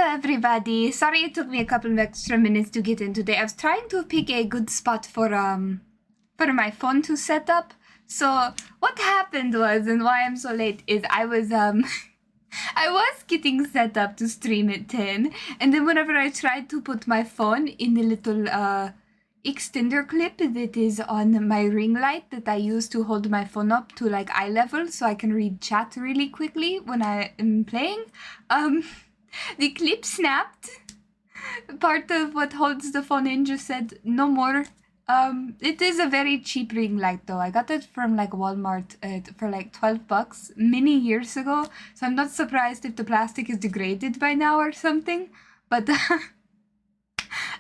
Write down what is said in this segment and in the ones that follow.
everybody. Sorry it took me a couple of extra minutes to get in today. I was trying to pick a good spot for my phone to set up. So what happened was, and why I'm so late, is I was I was getting set up to stream at 10, and then whenever I tried to put my phone in the little extender clip that is on my ring light that I use to hold my phone up to like eye level so I can read chat really quickly when I am playing, the clip snapped. Part of what holds the phone in just said no more. It is a very cheap ring light though. I got it from like Walmart for like $12 many years ago. So I'm not surprised if the plastic is degraded by now or something. But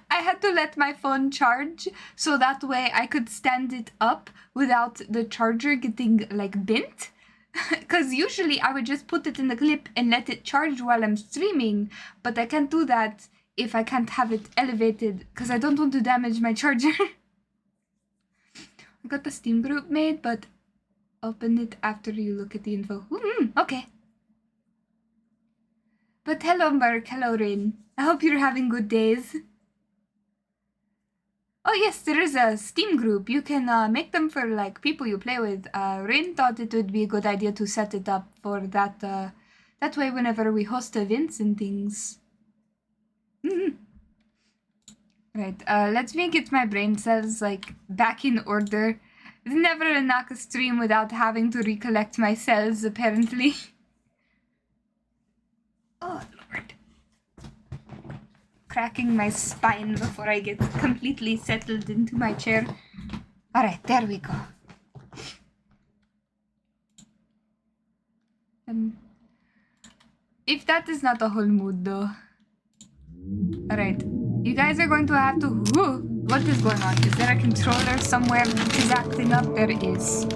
I had to let my phone charge so that way I could stand it up without the charger getting like bent. Because usually I would just put it in the clip and let it charge while I'm streaming. But I can't do that if I can't have it elevated because I don't want to damage my charger. I got the Steam group made, but open it after you look at the info. Okay. But hello, Mark. Hello, Rin. I hope you're having good days. Oh yes, there is a Steam group. You can make them for like people you play with. Rin thought it would be a good idea to set it up for that. That way, whenever we host events and things. Right, let me get my brain cells, like, back in order. It's never a Naka stream without having to recollect my cells, apparently. Oh, Lord. Cracking my spine before I get completely settled into my chair. Alright, there we go. If that is not a whole mood, though. Alright. You guys are going to have to... what is going on? Is there a controller somewhere that is acting up? There is.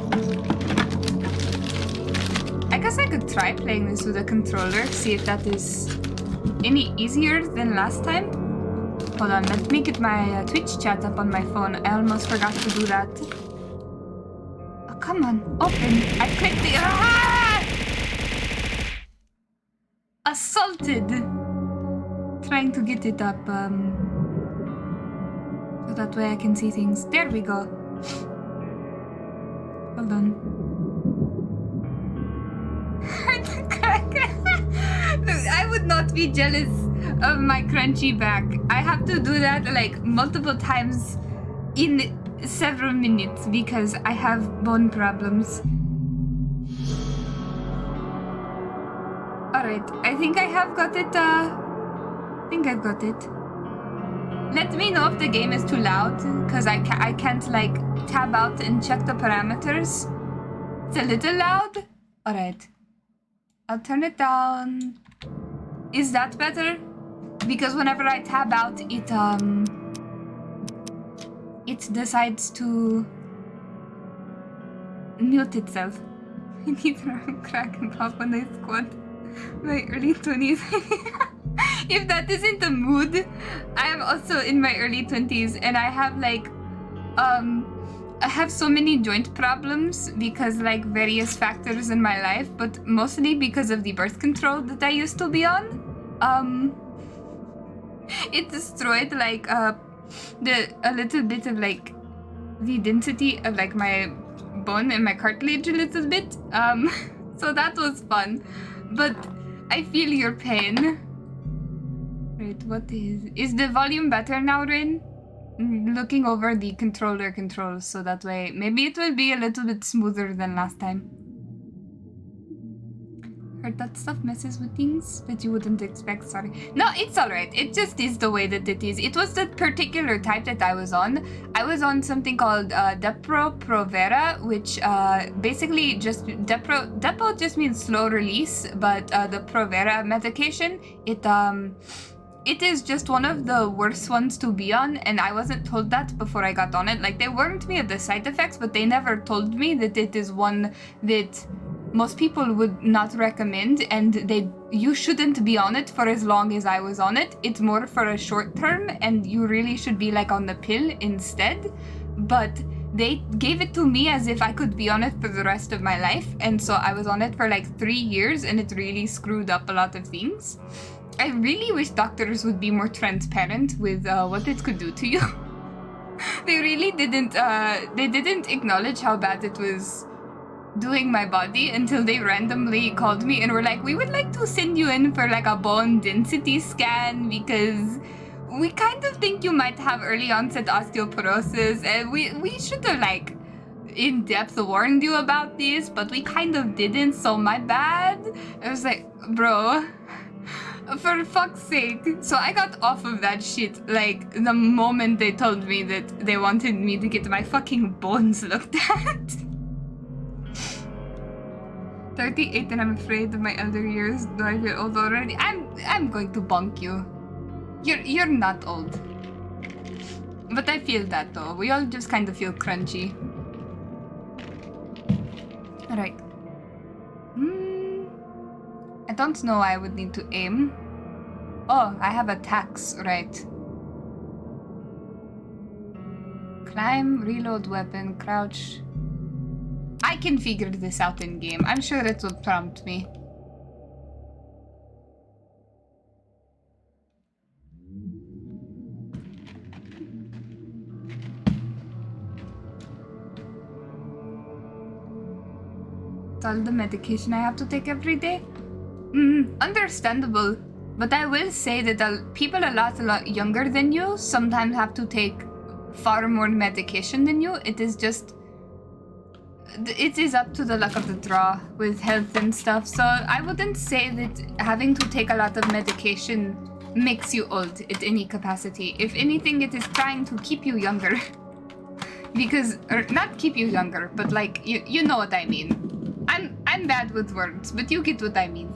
I guess I could try playing this with a controller, see if that is any easier than last time. Hold on, let me get my Twitch chat up on my phone. I almost forgot to do that. Oh, come on, open. I clicked the... Assaulted! Trying to get it up, so that way I can see things. There we go. Hold on. I would not be jealous of my crunchy back. I have to do that like multiple times in several minutes because I have bone problems. Alright, I think I have got it, I think I've got it. Let me know if the game is too loud, because I can't, like, tab out and check the parameters. It's a little loud. Alright. I'll turn it down. Is that better? Because whenever I tab out, it decides to mute itself. I need to crack and pop when I squat. My early 20s. If that isn't the mood, I am also in my early 20s and I have like, I have so many joint problems because like various factors in my life, but mostly because of the birth control that I used to be on. It destroyed like, a little bit of like the density of like my bone and my cartilage a little bit. So that was fun, but I feel your pain. Wait, what is the volume better now, Rin? Looking over the controller controls, so that way maybe it will be a little bit smoother than last time. Heard that stuff messes with things that you wouldn't expect, sorry. No, it's alright, it just is the way that it is. It was the particular type that I was on. I was on something called Depo-Provera, which basically just, Depo just means slow release, but the Provera medication, it is just one of the worst ones to be on, and I wasn't told that before I got on it. Like, they warned me of the side effects, but they never told me that it is one that most people would not recommend, and you shouldn't be on it for as long as I was on it. It's more for a short term, and you really should be like on the pill instead. But they gave it to me as if I could be on it for the rest of my life, and so I was on it for like 3 years, and it really screwed up a lot of things. I really wish doctors would be more transparent with what it could do to you. They really didn't. They didn't acknowledge how bad it was doing my body until they randomly called me and were like, "We would like to send you in for like a bone density scan because we kind of think you might have early onset osteoporosis, and we should have like in depth warned you about this, but we kind of didn't. So my bad." I was like, bro. For fuck's sake. So I got off of that shit like the moment they told me that they wanted me to get my fucking bones looked at. 38 and I'm afraid of my elder years. Do I feel old already? I'm going to bonk you. You're not old. But I feel that though. We all just kind of feel crunchy. Alright. I don't know why I would need to aim. Oh, I have attacks, right. Climb, reload weapon, crouch. I can figure this out in game. I'm sure it will prompt me. It's all the medication I have to take every day. Understandable. But I will say that people a lot younger than you sometimes have to take far more medication than you. It is just... It is up to the luck of the draw with health and stuff. So I wouldn't say that having to take a lot of medication makes you old at any capacity. If anything, it is trying to keep you younger. Because... Or not keep you younger, but like, you know what I mean. I'm bad with words, but you get what I mean.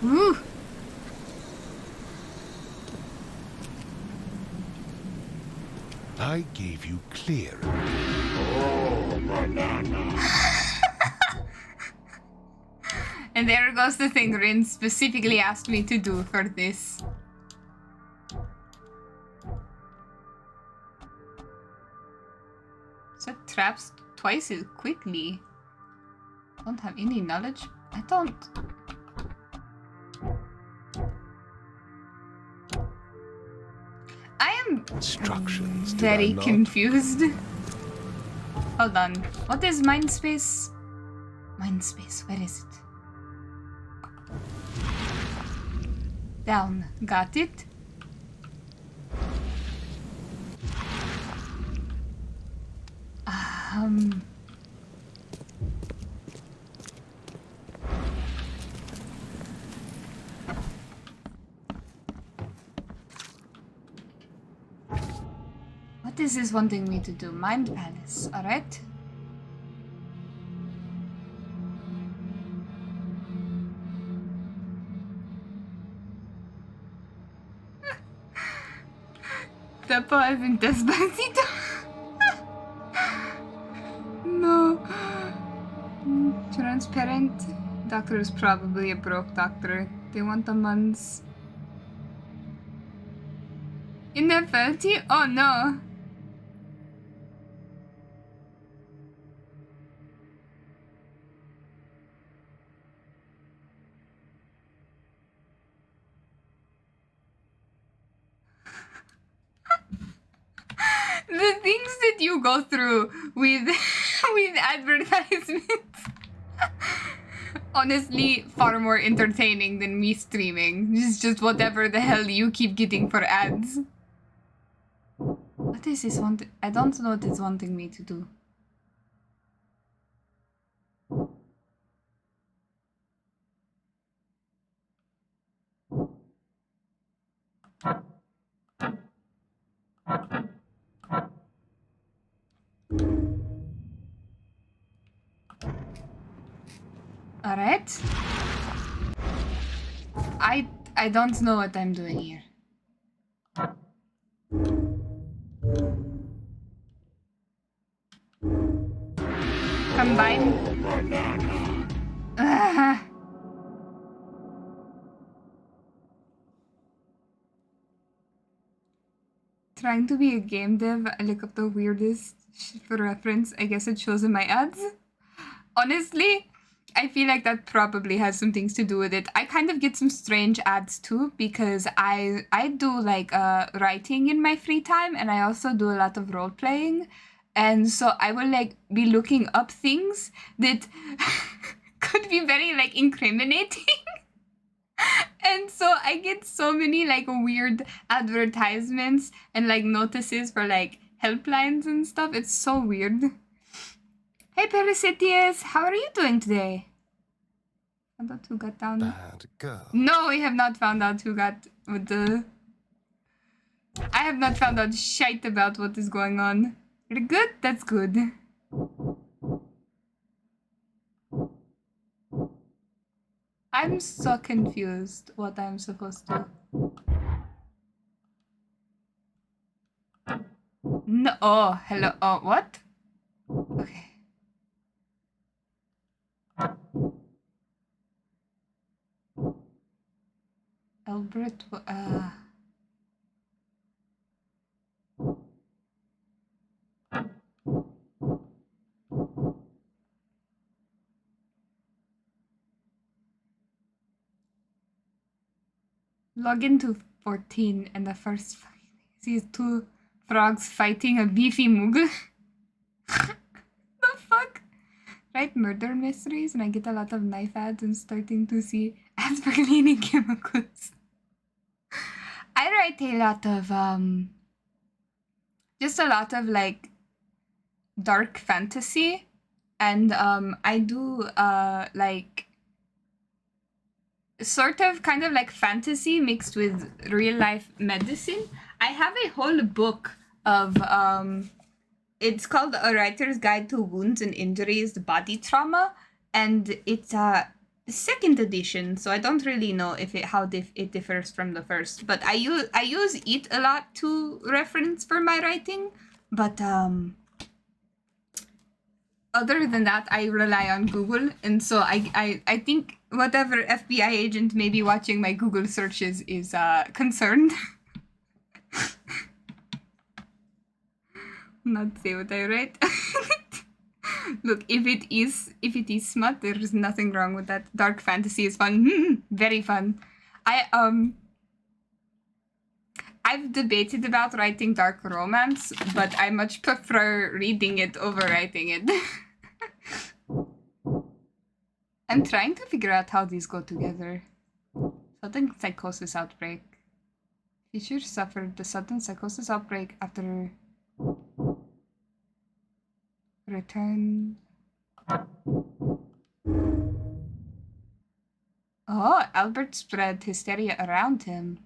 Woo! I gave you clear. And there goes the thing Rin specifically asked me to do for this. Set traps twice as quickly. Don't have any knowledge. I don't. I am Instructions very confused. Hold on. What is mind space? Mind space, where is it? Down. Got it. What is this wanting me to do? Mind Palace, alright? Tapo as in Despacito. No. Transparent. Doctor is probably a broke doctor. They want the months. Inability? Oh no. The things that you go through with with advertisements. Honestly, far more entertaining than me streaming. It's just whatever the hell you keep getting for ads. What is this wanting? I don't know what it's wanting me to do. Alright. I don't know what I'm doing here. Combine. Trying to be a game dev, I look up the weirdest shit for reference. I guess it shows in my ads. Honestly, I feel like that probably has some things to do with it. I kind of get some strange ads too because I do like writing in my free time, and I also do a lot of role playing, and so I will like be looking up things that could be very like incriminating. And so I get so many like weird advertisements and like notices for like helplines and stuff. It's so weird. Hey Parasitius, how are you doing today? Found out who got down. Bad girl. No, we have not found out who got with the... I have not found out shite about what is going on. You're good? That's good. I'm so confused what I'm supposed to... No, oh, hello, oh, what? Okay. Albert, log into 14 and the first sees two frogs fighting a beefy Moogle. The fuck? Write murder mysteries and I get a lot of knife ads and starting to see ads for cleaning chemicals. I write a lot of just a lot of like dark fantasy, and I do like sort of kind of like fantasy mixed with real life medicine. I have a whole book of it's called A Writer's Guide to Wounds and Injuries, Body Trauma, and it's a second edition, so I don't really know if it differs from the first, but I use it a lot to reference for my writing, but other than that, I rely on Google, and so I think whatever FBI agent may be watching my Google searches is concerned. Not say what I write. Look, if it is smut, there is nothing wrong with that. Dark fantasy is fun. Very fun. I've debated about writing dark romance, but I much prefer reading it over writing it. I'm trying to figure out how these go together. Sudden psychosis outbreak. Fisher suffered the sudden psychosis outbreak after return. Oh, Albert spread hysteria around him.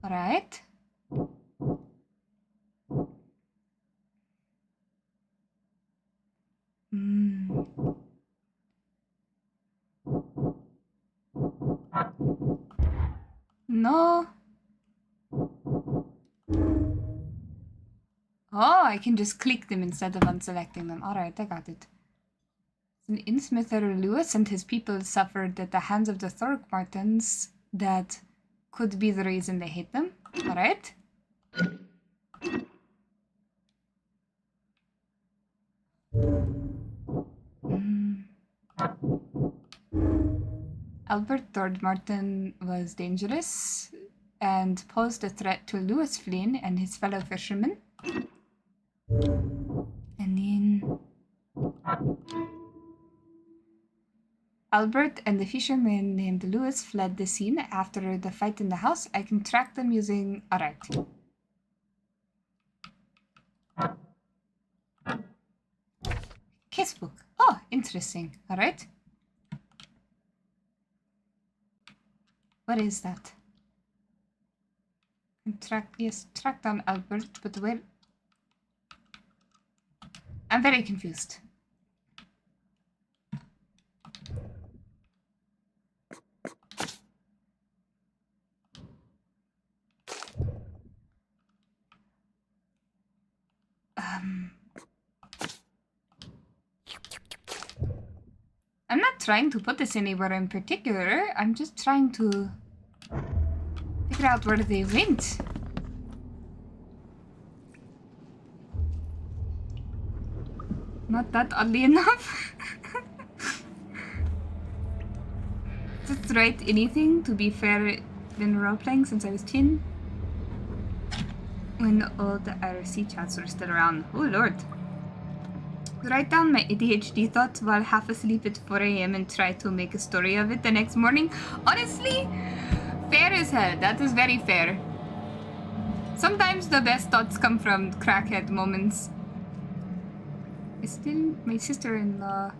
Alright. No. Oh, I can just click them instead of unselecting them. Alright, I got it. In Smither, Lewis and his people suffered at the hands of the Thorkmartins. That could be the reason they hate them. Alright. Albert Thorkmartin was dangerous and posed a threat to Lewis Flynn and his fellow fishermen. And then Albert and the fisherman named Lewis fled the scene after the fight in the house. I can track them using... Alright. Casebook. Oh, interesting. Alright. What is that? Track down Albert, but where... I'm very confused. I'm not trying to put this anywhere in particular. I'm just trying to figure out where they went. Not that oddly enough. Just write anything to be fair than role-playing since I was 10. When all the IRC chats were still around. Oh lord. Write down my ADHD thoughts while half asleep at 4 a.m. and try to make a story of it the next morning. Honestly, fair as hell. That is very fair. Sometimes the best thoughts come from crackhead moments. It's still my sister-in-law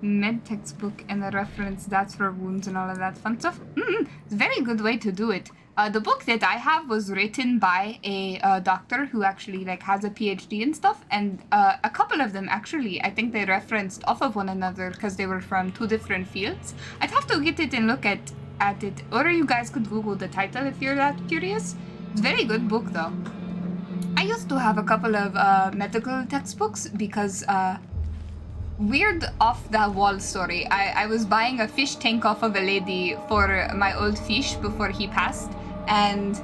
med textbook and a reference that's for wounds and all of that fun stuff. It's a very good way to do it. The book that I have was written by a doctor who actually like has a PhD and stuff, and a couple of them actually, I think they referenced off of one another because they were from 2 different fields. I'd have to get it and look at it, or you guys could Google the title if you're that curious. It's a very good book though. I used to have a couple of medical textbooks because weird off-the-wall story. I was buying a fish tank off of a lady for my old fish before he passed, and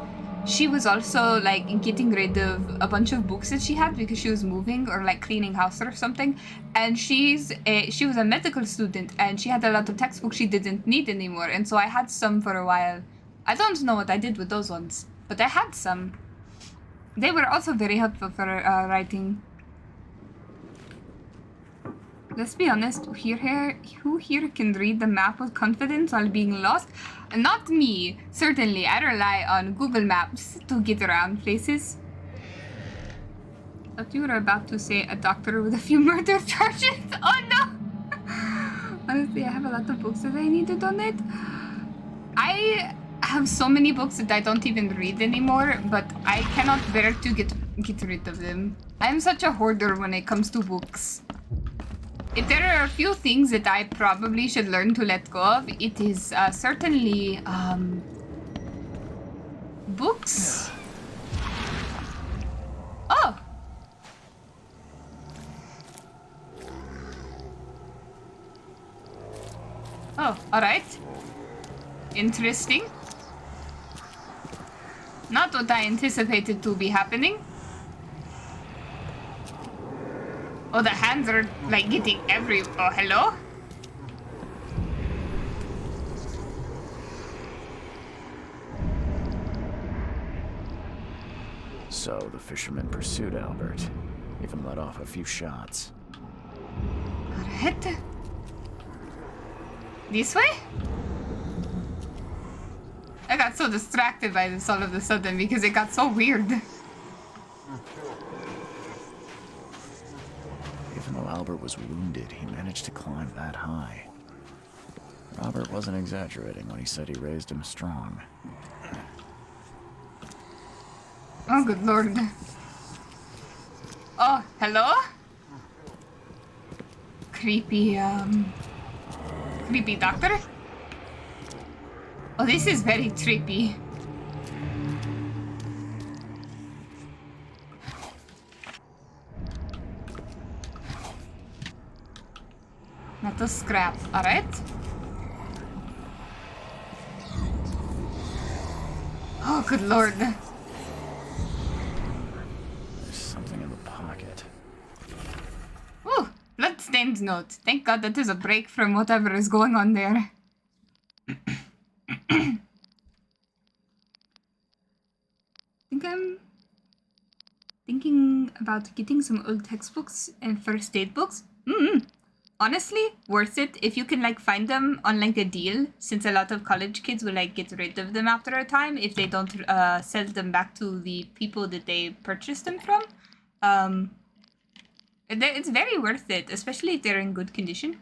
she was also like getting rid of a bunch of books that she had because she was moving or like cleaning house or something, and she was a medical student and she had a lot of textbooks she didn't need anymore, and so I had some for a while. I don't know what I did with those ones, but I had some. They were also very helpful for writing. Let's be honest, who here can read the map with confidence while being lost? Not me, certainly. I rely on Google Maps to get around places. Thought you were about to say a doctor with a few murder charges. Oh no! Honestly, I have a lot of books that I need to donate. I have so many books that I don't even read anymore, but I cannot bear to get rid of them. I'm such a hoarder when it comes to books. If there are a few things that I probably should learn to let go of, it is certainly books. Oh! Oh, alright. Interesting. Not what I anticipated to be happening. Oh, the hands are like getting every... Oh, hello? So the fisherman pursued Albert, even let off a few shots. Alright. This way? I got so distracted by this all of a sudden because it got so weird. Even though Albert was wounded, he managed to climb that high. Robert wasn't exaggerating when he said he raised him strong. Oh, good lord. Oh, hello? Creepy doctor? Oh, this is very trippy. Not a scrap, alright? Oh, good lord. There's something in the pocket. Ooh, bloodstained note. Thank God that is a break from whatever is going on there. I think I'm thinking about getting some old textbooks and first aid books. Honestly, worth it if you can like find them on like a deal, since a lot of college kids will like get rid of them after a time if they don't sell them back to the people that they purchased them from. It's very worth it, especially if they're in good condition.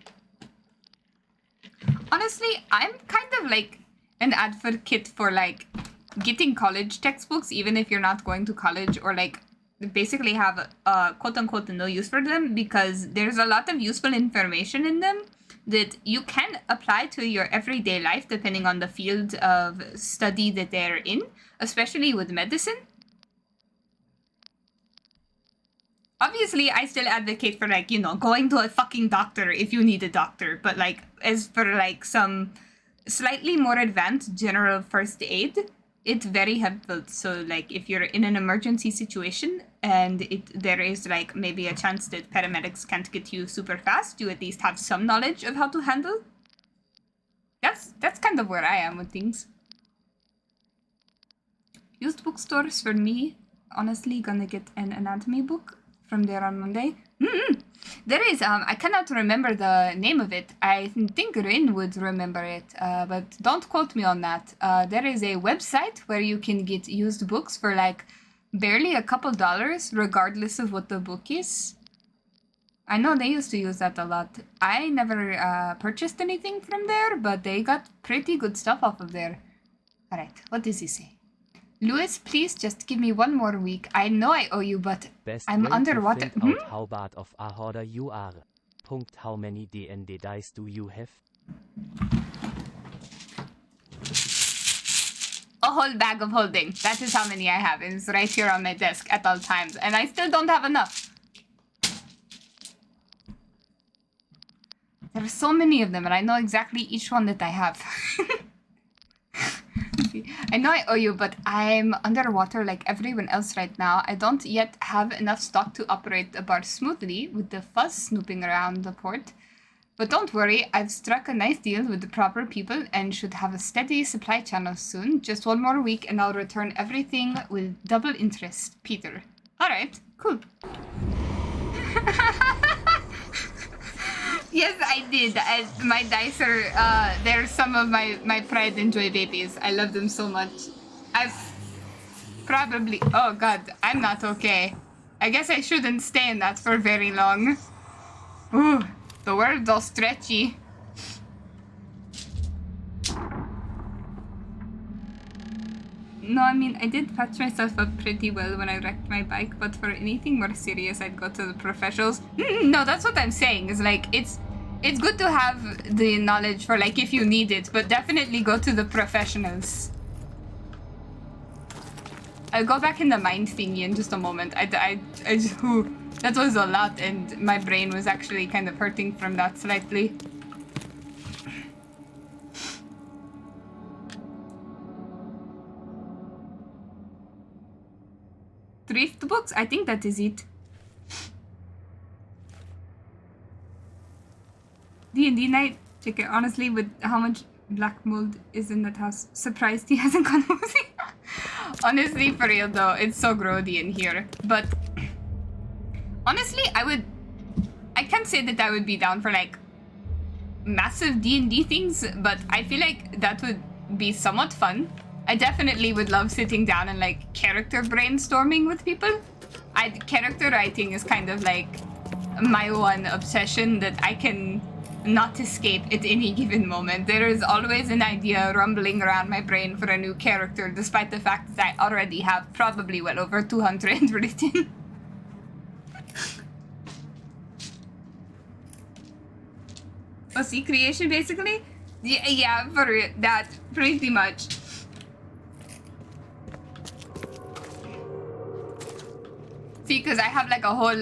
Honestly, I'm kind of like an advocate for like getting college textbooks, even if you're not going to college, or like basically have quote unquote no use for them, because there's a lot of useful information in them that you can apply to your everyday life depending on the field of study that they're in, especially with medicine. Obviously, I still advocate for like, you know, going to a fucking doctor if you need a doctor, but like as for like some slightly more advanced general first aid, it's very helpful. So like if you're in an emergency situation and there is like maybe a chance that paramedics can't get you super fast, you at least have some knowledge of how to handle. That's kind of where I am with things. Used bookstores for me, honestly, gonna get an anatomy book from there on Monday. There is, I cannot remember the name of it. I think Rin would remember it, but don't quote me on that. There is a website where you can get used books for like barely a couple dollars, regardless of what the book is. I know they used to use that a lot. I never purchased anything from there, but they got pretty good stuff off of there. Alright, what does he say? Louis, please just give me one more week. I know I owe you, but Best I'm way underwater. to find out how bad of a hoarder you are. Punkt, how many D&D dice do you have? A whole bag of holding. That is how many I have. It's right here on my desk at all times. And I still don't have enough. There are so many of them, and I know exactly each one that I have. I know I owe you, but I'm underwater like everyone else right now. I don't yet have enough stock to operate the bar smoothly with the fuzz snooping around the port. But don't worry, I've struck a nice deal with the proper people and should have a steady supply channel soon. Just one more week and I'll return everything with double interest, Peter. Alright, cool. Yes, I did. My dice are, they're some of my pride and joy babies. I love them so much. I've probably... Oh, God. I'm not okay. I guess I shouldn't stay in that for very long. Ooh, the world's all stretchy. No, I mean, I did patch myself up pretty well when I wrecked my bike, but for anything more serious, I'd go to the professionals. No, that's what I'm saying, is like, it's good to have the knowledge for, like, if you need it, but definitely go to the professionals. I'll go back in the mind thingy in just a moment. I just, that was a lot, and my brain was actually kind of hurting from that slightly. Thrift books? I think that is it. D&D night. Check it. Honestly, with how much black mold is in that house, surprised he hasn't gone woozy. Honestly, for real though, it's so grody in here. But honestly, I can't say that I would be down for like massive D&D things, but I feel like that would be somewhat fun. I definitely would love sitting down and like character brainstorming with people. Character writing is kind of like my one obsession that I can not escape at any given moment. There is always an idea rumbling around my brain for a new character, despite the fact that I already have probably well over 200 written. OC creation, basically? Yeah, for that, pretty much. See, because I have like a whole,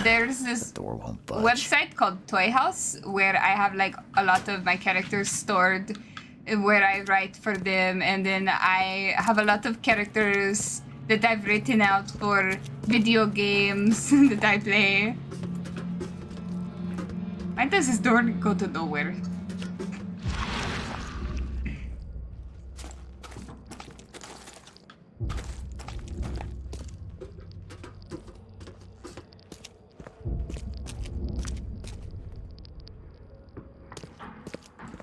there's this website called Toy House where I have like a lot of my characters stored where I write for them, and then I have a lot of characters that I've written out for video games that I play. Why does this door go to nowhere?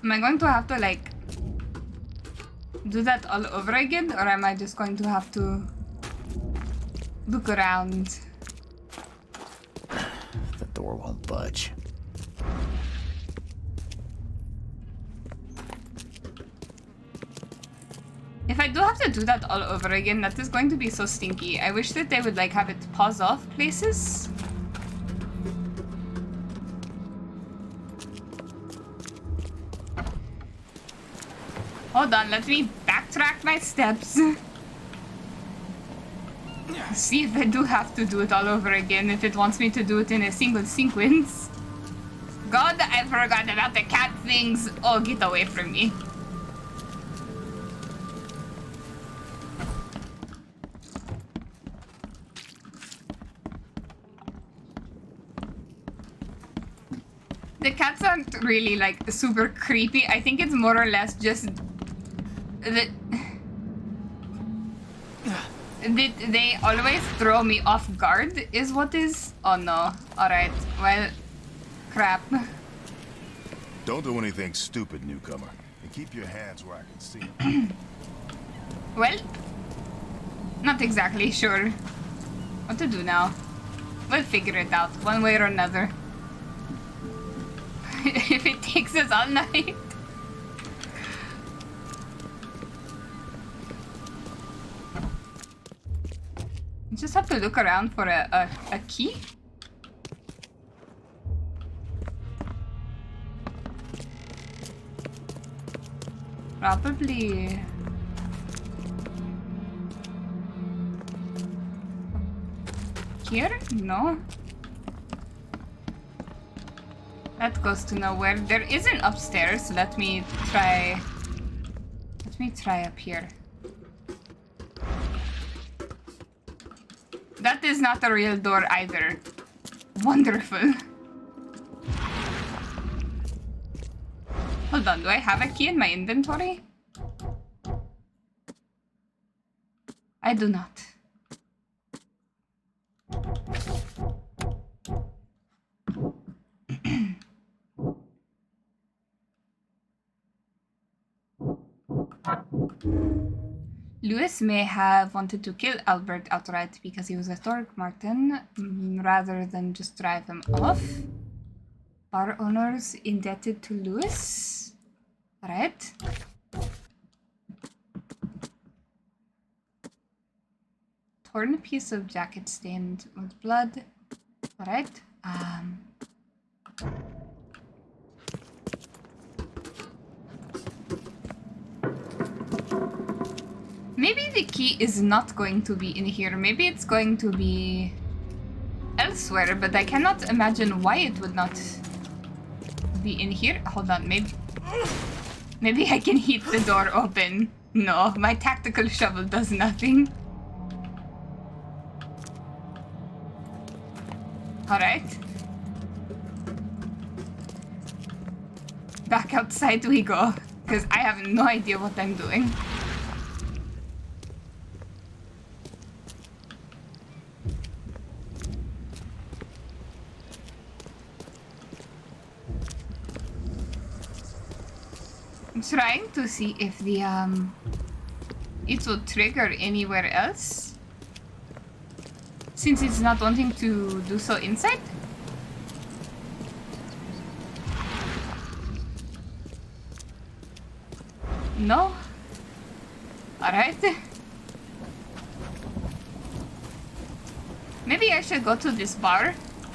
Am I going to have to, like, do that all over again? Or am I just going to have to look around? The door won't budge. If I do have to do that all over again, that is going to be so stinky. I wish that they would, like, have it pause off places. Hold on, let me backtrack my steps. See if I do have to do it all over again, if it wants me to do it in a single sequence. God, I forgot about the cat things. Oh, get away from me. The cats aren't really like super creepy. I think it's more or less just that they always throw me off guard is what is. Oh no. Alright. Well, crap. Don't do anything stupid, newcomer. And keep your hands where I can see them. Well, not exactly sure what to do now. We'll figure it out one way or another. If it takes us all night. You just have to look around for a key. Probably. Here? No. That goes to nowhere. There is an upstairs. Let me try up here. That is not a real door either. Wonderful. Hold on, do I have a key in my inventory? I do not. Louis may have wanted to kill Albert outright because he was a Thorgmarten rather than just drive him off. Bar owners indebted to Louis. Alright. Torn piece of jacket stained with blood. Alright. Maybe the key is not going to be in here. Maybe it's going to be elsewhere, but I cannot imagine why it would not be in here. Hold on, maybe I can heat the door open. No, my tactical shovel does nothing. Alright. Back outside we go, because I have no idea what I'm doing. I'm trying to see if the it will trigger anywhere else, since it's not wanting to do so inside. No. Alright. Maybe I should go to this bar,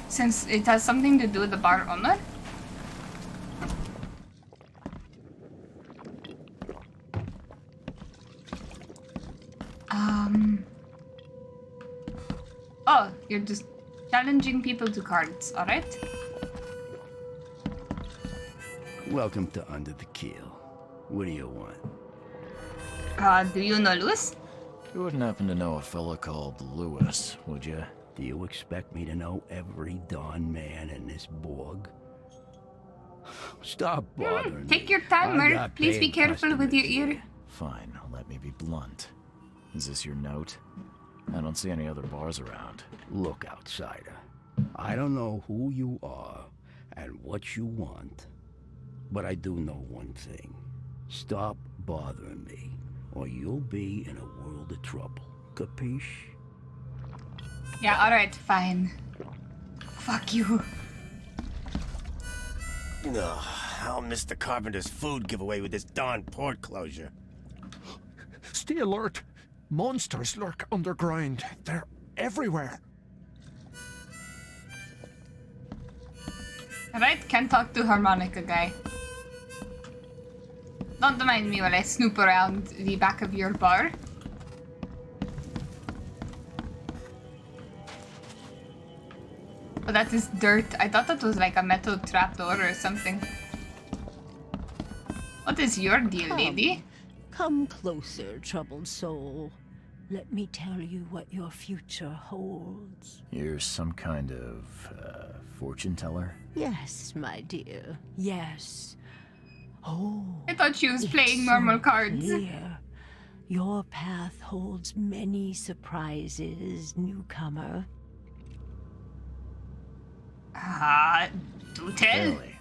since it has something to do with the bar owner. Oh, you're just challenging people to cards, alright? Welcome to Under the Keel. What do you want? Do you know Louis? You wouldn't happen to know a fella called Louis, would you? Do you expect me to know every darn man in this borg? Stop bothering me. Take your time, I Murph. got Please be paying careful with your customers ear. Fine, let me be blunt. Is this your note? I don't see any other bars around. Look, outsider. I don't know who you are and what you want, but I do know one thing. Stop bothering me, or you'll be in a world of trouble. Capiche? Yeah, alright, fine. Fuck you. Ugh, I'll miss the carpenter's food giveaway with this darn port closure. Stay alert. Monsters lurk underground. They're everywhere. Alright, can't talk to harmonica guy. Don't mind me while I snoop around the back of your bar. Oh, that is dirt. I thought that was like a metal trapdoor or something. What is your deal, lady? Come closer, troubled soul. let me tell you what your future holds. You're some kind of, fortune teller? Yes, my dear, yes. Oh, I thought she was it's playing normal so cards. clear. Your path holds many surprises, newcomer. Do tell. Really?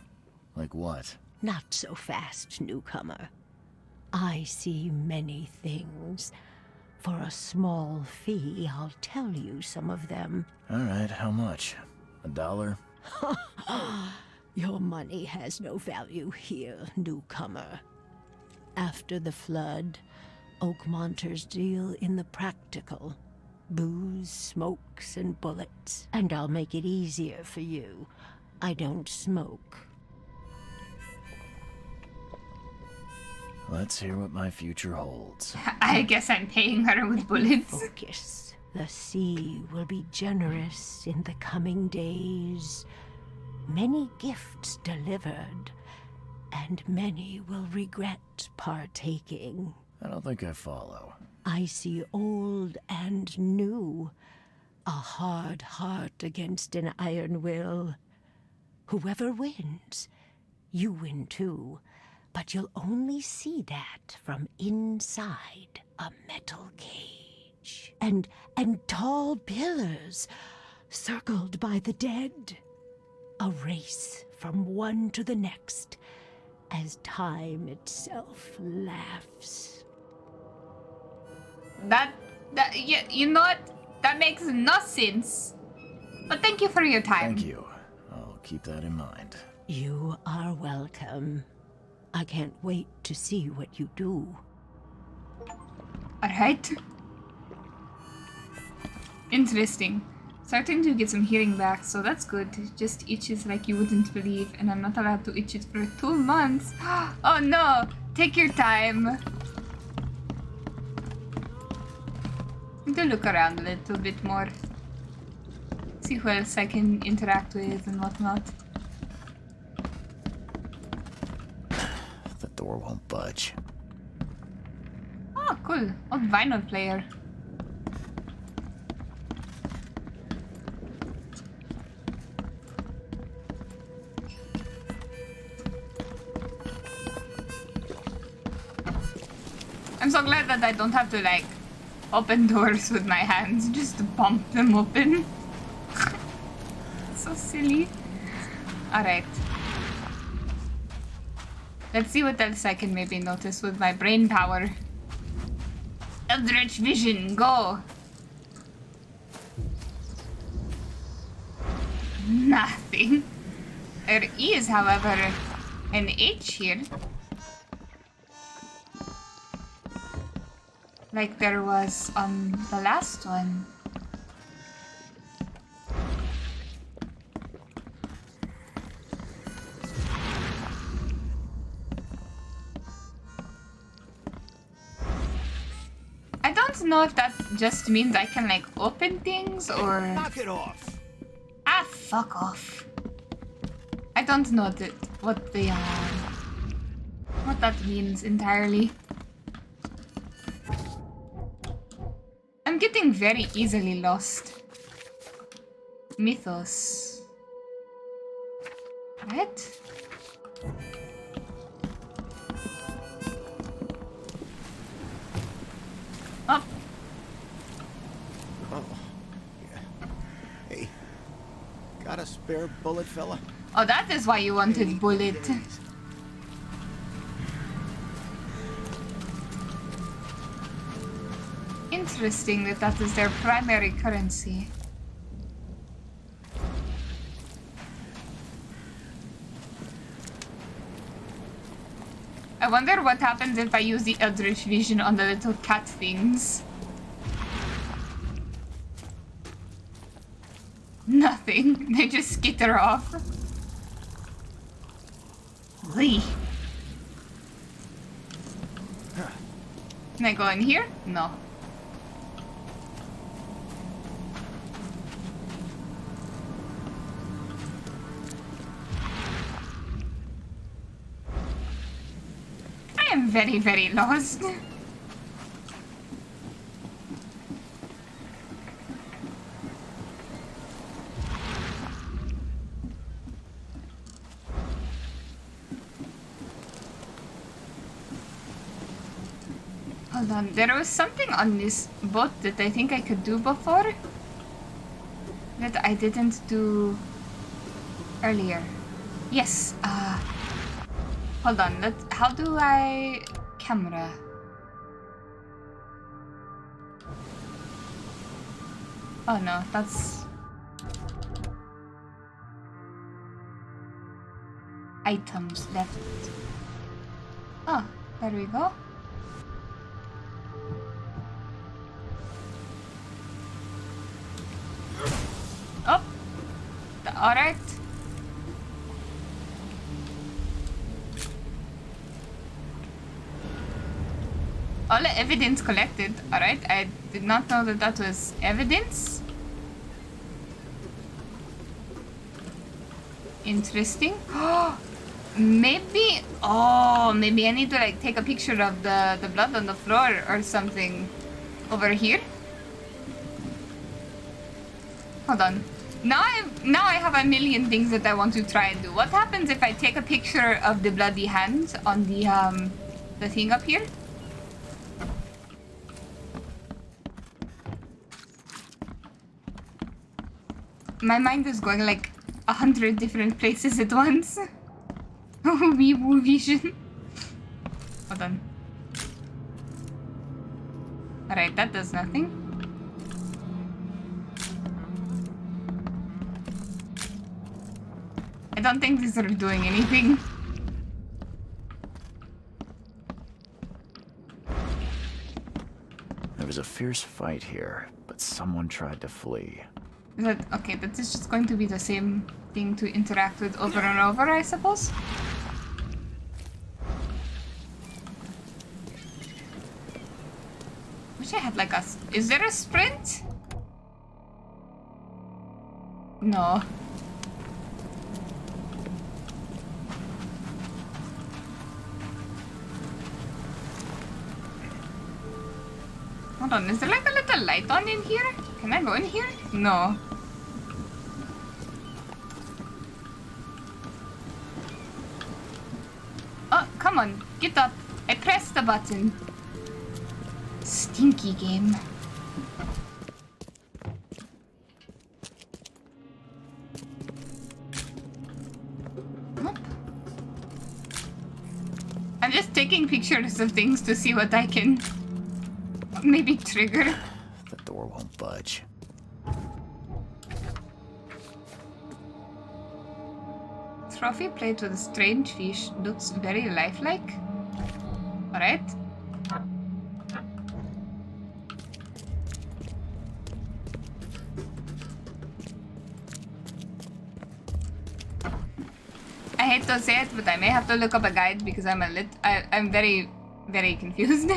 Like what? Not so fast, newcomer. I see many things. For a small fee, I'll tell you some of them. Alright, how much? $1? Your money has no value here, newcomer. After the flood, Oakmonters deal in the practical. Booze, smokes, and bullets. And I'll make it easier for you. I don't smoke. Let's hear what my future holds. I guess I'm paying her with bullets. Focus. The sea will be generous in the coming days. Many gifts delivered, and many will regret partaking. I don't think I follow. I see old and new. A hard heart against an iron will. Whoever wins, you win too. But you'll only see that from inside a metal cage. And tall pillars, circled by the dead. A race from one to the next, as time itself laughs. Yeah, you know what? That makes no sense. But thank you for your time. Thank you. I'll keep that in mind. You are welcome. I can't wait to see what you do. Alright. Interesting. Starting to get some hearing back, so that's good. It just itches like you wouldn't believe, and I'm not allowed to itch it for 2 months. Oh no! Take your time. I'm gonna look around a little bit more. See who else I can interact with and whatnot. The door won't budge. Oh, cool. Old vinyl player. I'm so glad that I don't have to, like, open doors with my hands. Just bump them open. So silly. Alright. Let's see what else I can maybe notice with my brain power. Eldritch vision, go! Nothing. There is, however, an H here. Like there was on the last one. I don't know if that just means I can like open things or... Knock it off! Ah, fuck off. I don't know what that means entirely. I'm getting very easily lost. Mythos. What? Oh. Oh, yeah. Hey, got a spare bullet, fella? Oh, that is why you wanted bullet. Interesting that is their primary currency. I wonder what happens if I use the Eldritch Vision on the little cat things. Nothing. They just skitter off. Lee. Can I go in here? No. I am very, very lost. Hold on, there was something on this boat that I think I could do before that I didn't do earlier. Yes, hold on, how do I... camera? Oh no, that's... items left. Oh, there we go. Oh, alright. All the evidence collected. Alright, I did not know that that was evidence. Interesting. Maybe... oh, maybe I need to like take a picture of the blood on the floor or something over here. Hold on. Now I have a million things that I want to try and do. What happens if I take a picture of the bloody hand on the thing up here? My mind is going like 100 different places at once. Weeble vision. Hold on. Alright, that does nothing. I don't think these are doing anything. There was a fierce fight here, but someone tried to flee. Is that okay? That is just going to be the same thing to interact with over and over, I suppose. Wish I had like a... is there a sprint? No. Hold on, is there like a little light on in here? Can I go in here? No. Oh, come on, get up. I pressed the button. Stinky game. Nope. I'm just taking pictures of things to see what I can maybe trigger. The door won't budge. Trophy plate with a strange fish. Looks very lifelike. Alright. I hate to say it, but I may have to look up a guide because I'm very, very confused.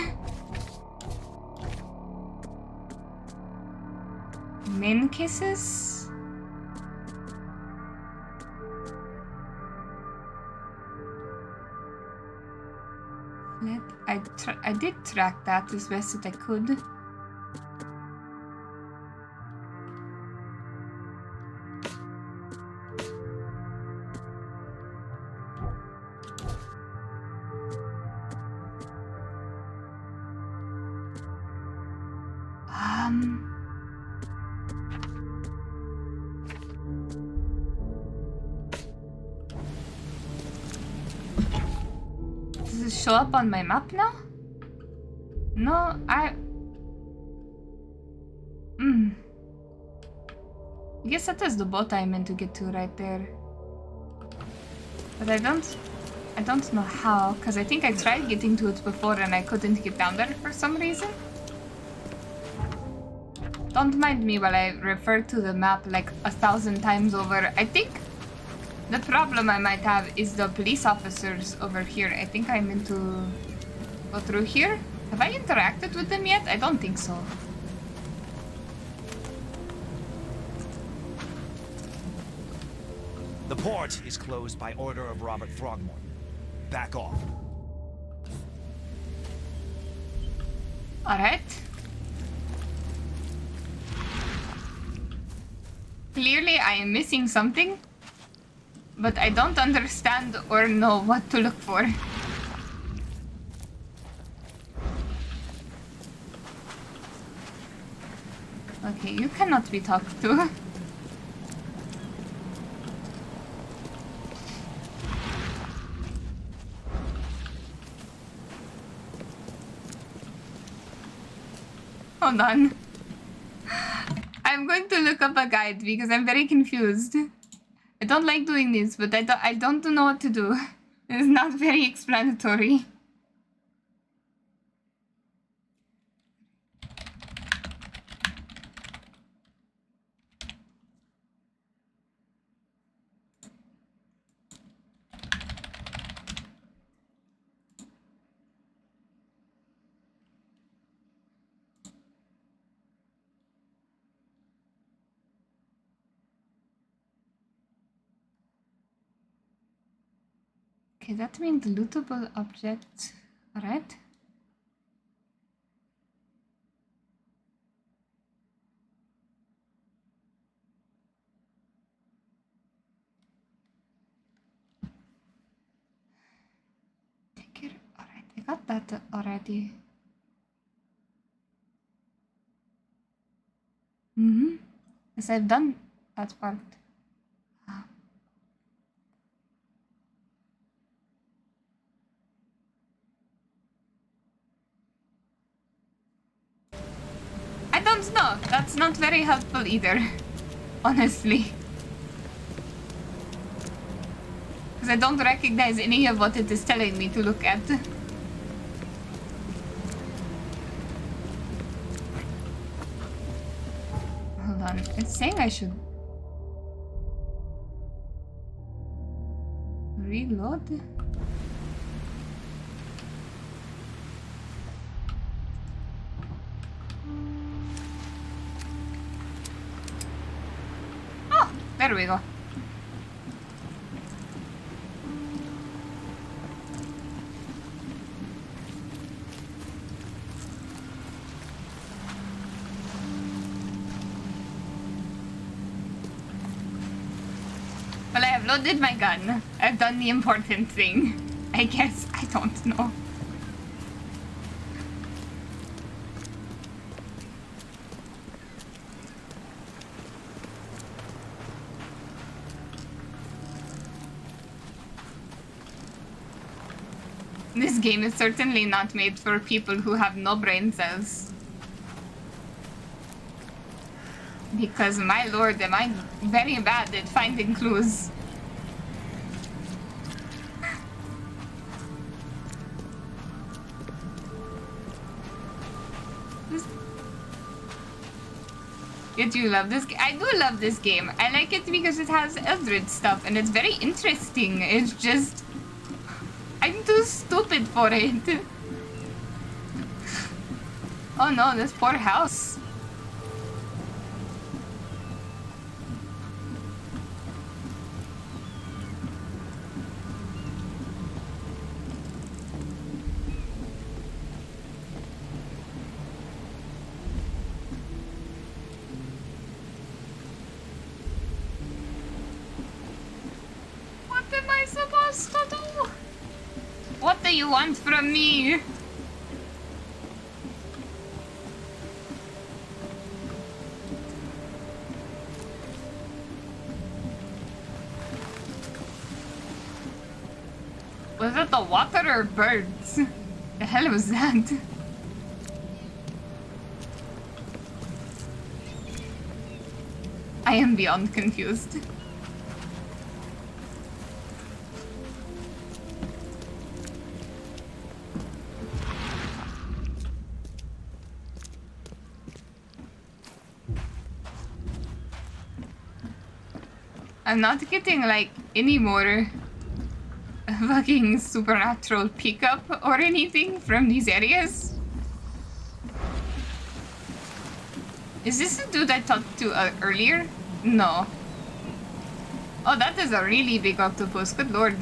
Min kisses? I did track that as best that I could. Does it show up on my map now? No, I guess that is the boat I meant to get to right there. But I don't know how, because I think I tried getting to it before and I couldn't get down there for some reason. Don't mind me while I refer to the map like 1,000 times over. I think the problem I might have is the police officers over here. I think I meant to go through here. Have I interacted with them yet? I don't think so. The port is closed by order of Robert Throgmorton. Back off. Alright. Clearly I am missing something, but I don't understand or know what to look for. Okay, you cannot be talked to. Hold on. I'm going to look up a guide because I'm very confused. I don't like doing this, but I don't know what to do. It's not very explanatory. Okay, that means lootable objects. Alright. Take it. Alright, I got that already. Yes, I've done that part. I don't know. That's not very helpful either. Honestly. Because I don't recognize any of what it is telling me to look at. Hold on. It's saying I should reload. Oh, there we go. Well, I have loaded my gun. I've done the important thing. I guess. I don't know. This game is certainly not made for people who have no brain cells. Because, my lord, am I very bad at finding clues. Yet you love this game. I do love this game. I like it because it has Eldritch stuff and it's very interesting. It's just... I'm too stupid for it. Oh no, this poor house. What am I supposed to do? What do you want from me? Was it the water or birds? The hell was that? I am beyond confused. I'm not getting, like, any more fucking supernatural pickup or anything from these areas. Is this the dude I talked to earlier? No. Oh, that is a really big octopus. Good lord.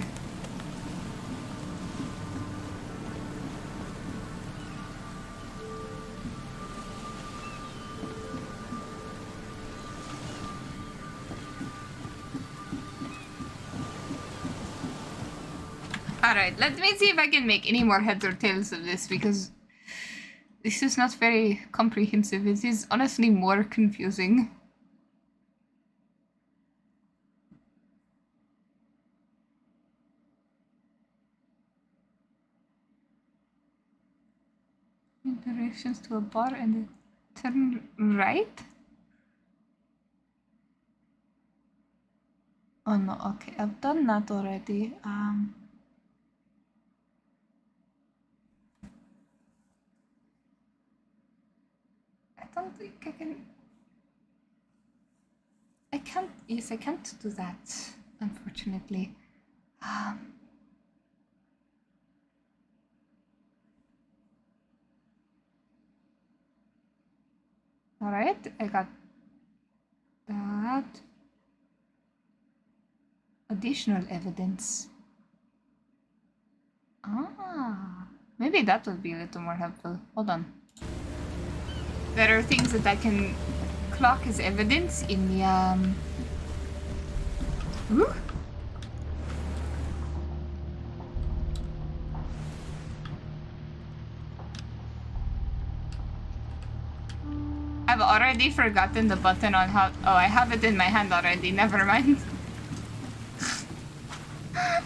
Alright, let me see if I can make any more heads or tails of this, because This is not very comprehensive. It is honestly more confusing. Directions to a bar and a turn right? Oh no, okay, I've done that already. I don't think I can... I can't... Yes, I can't do that, unfortunately. Alright, I got that. Additional evidence. Ah, maybe that would be a little more helpful. Hold on. There are things that I can clock as evidence in the, Ooh. I've already forgotten the button on how... Oh, I have it in my hand already. Never mind.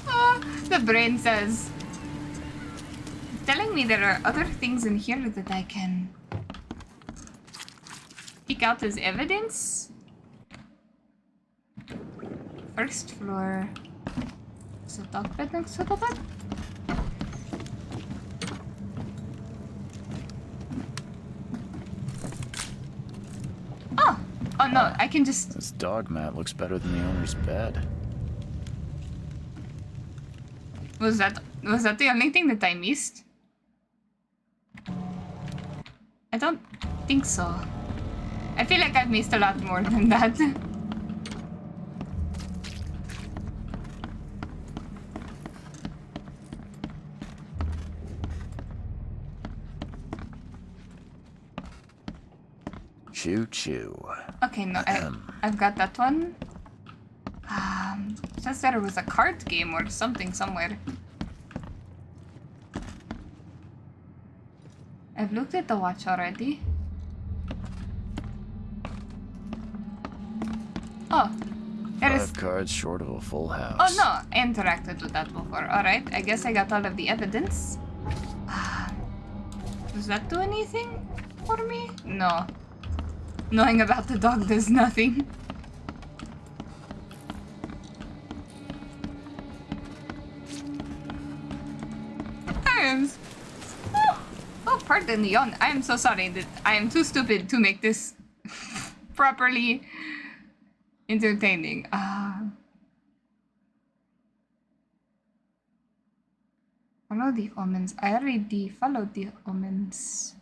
Oh, the brain says... It's telling me there are other things in here that I can... pick out as evidence. First floor. Is a dog bed next to the bed? Oh no, I can just... This dog mat looks better than the owner's bed. Was that the only thing that I missed? I don't think so. I feel like I've missed a lot more than that. Choo choo. Okay, no, I've got that one. Says there was a card game or something somewhere. I've looked at the watch already. Oh, there is... 5 cards short of a full house. Oh no, I interacted with that before. Alright, I guess I got all of the evidence. Does that do anything for me? No. Knowing about the dog does nothing. Oh, pardon the yawn. I am so sorry that I am too stupid to make this properly entertaining. Follow the omens. I already followed the omens.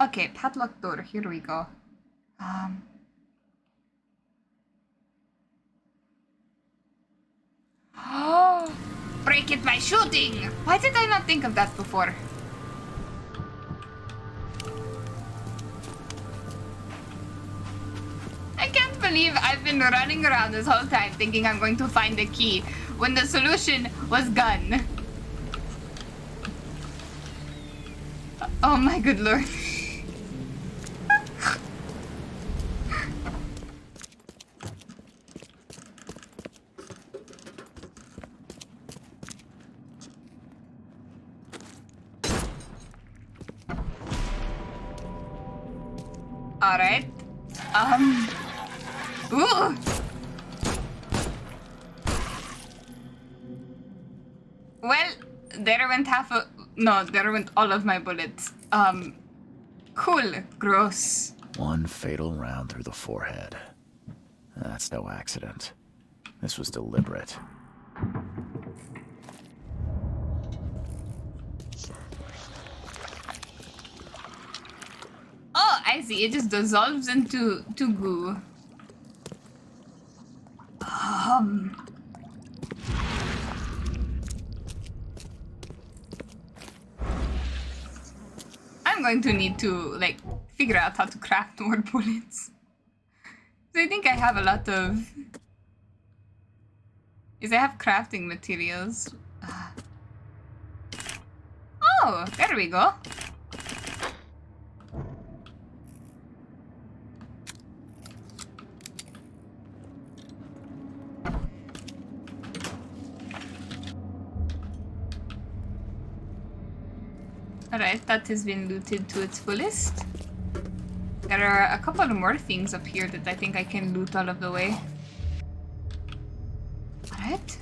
Okay, padlock door. Here we go. Oh, break it by shooting! Why did I not think of that before? I can't believe I've been running around this whole time thinking I'm going to find a key when the solution was gun. Oh my good lord. Alright. Ooh! Well, there went half of... No, there went all of my bullets. Cool. Gross. 1 fatal round through the forehead. That's no accident. This was deliberate. Oh, I see. It just dissolves into goo. I'm going to need to, like, figure out how to craft more bullets. So I think I have a lot of... I have crafting materials. Oh, there we go. Alright, that has been looted to its fullest. There are a couple more things up here that I think I can loot all of the way. Alright.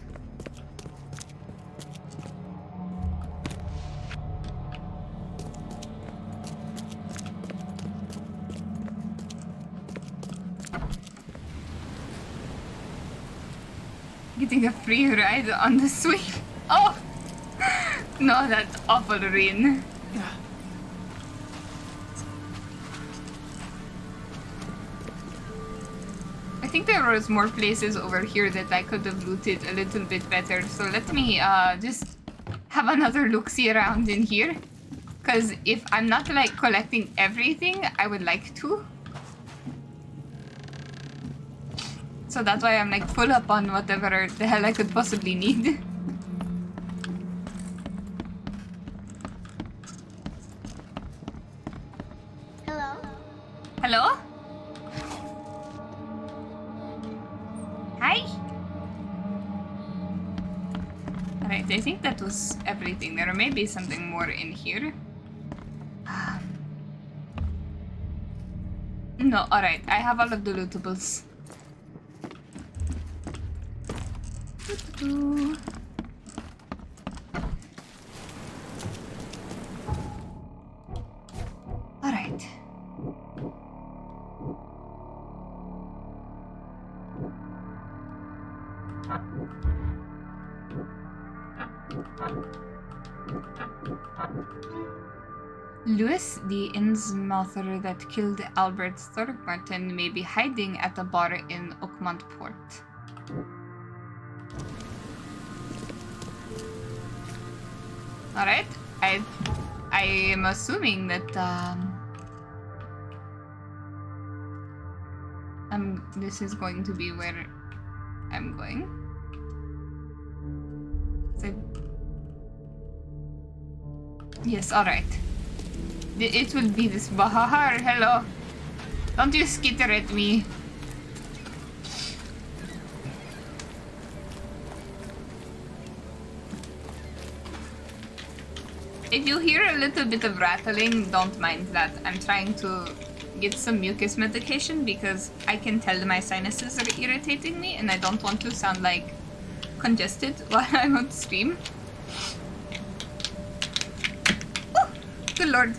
Getting a free ride on the swing. Oh! No, that's awful, Rin. I think there was more places over here that I could have looted a little bit better. So let me just have another look-see around in here. Because if I'm not like collecting everything, I would like to. So that's why I'm like full up on whatever the hell I could possibly need. Hello? Hello? Hi? Alright, I think that was everything. There may be something more in here. No, alright, I have all of the lootables. Alright. Louis, the Innsmouther that killed Albert Throckmorton, may be hiding at a bar in Oakmont Port. Alright, I am assuming that this is going to be where I'm going. Yes, alright. It will be this Bahar. Hello. Don't you skitter at me. If you hear a little bit of rattling, don't mind that. I'm trying to get some mucus medication because I can tell my sinuses are irritating me and I don't want to sound like congested while I'm on stream. Oh, good lord.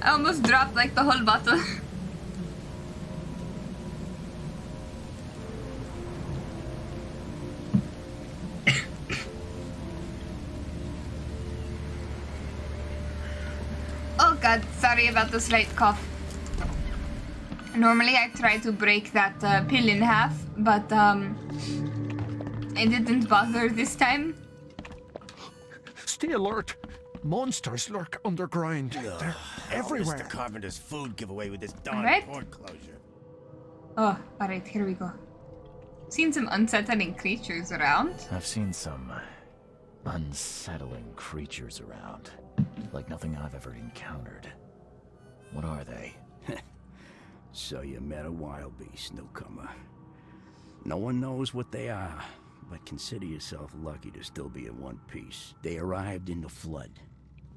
I almost dropped like the whole bottle. Oh god, sorry about the slight cough. Normally I try to break that pill in half, but it didn't bother this time. Stay alert. Monsters lurk underground. They're everywhere. Mr. Carpenter's food giveaway with this darn Alright. port closure. Oh, alright, here we go. Seen some unsettling creatures around. I've seen some unsettling creatures around. Like nothing I've ever encountered. What are they? So you met a wild beast, newcomer. No one knows what they are, but consider yourself lucky to still be in one piece. They arrived in the flood.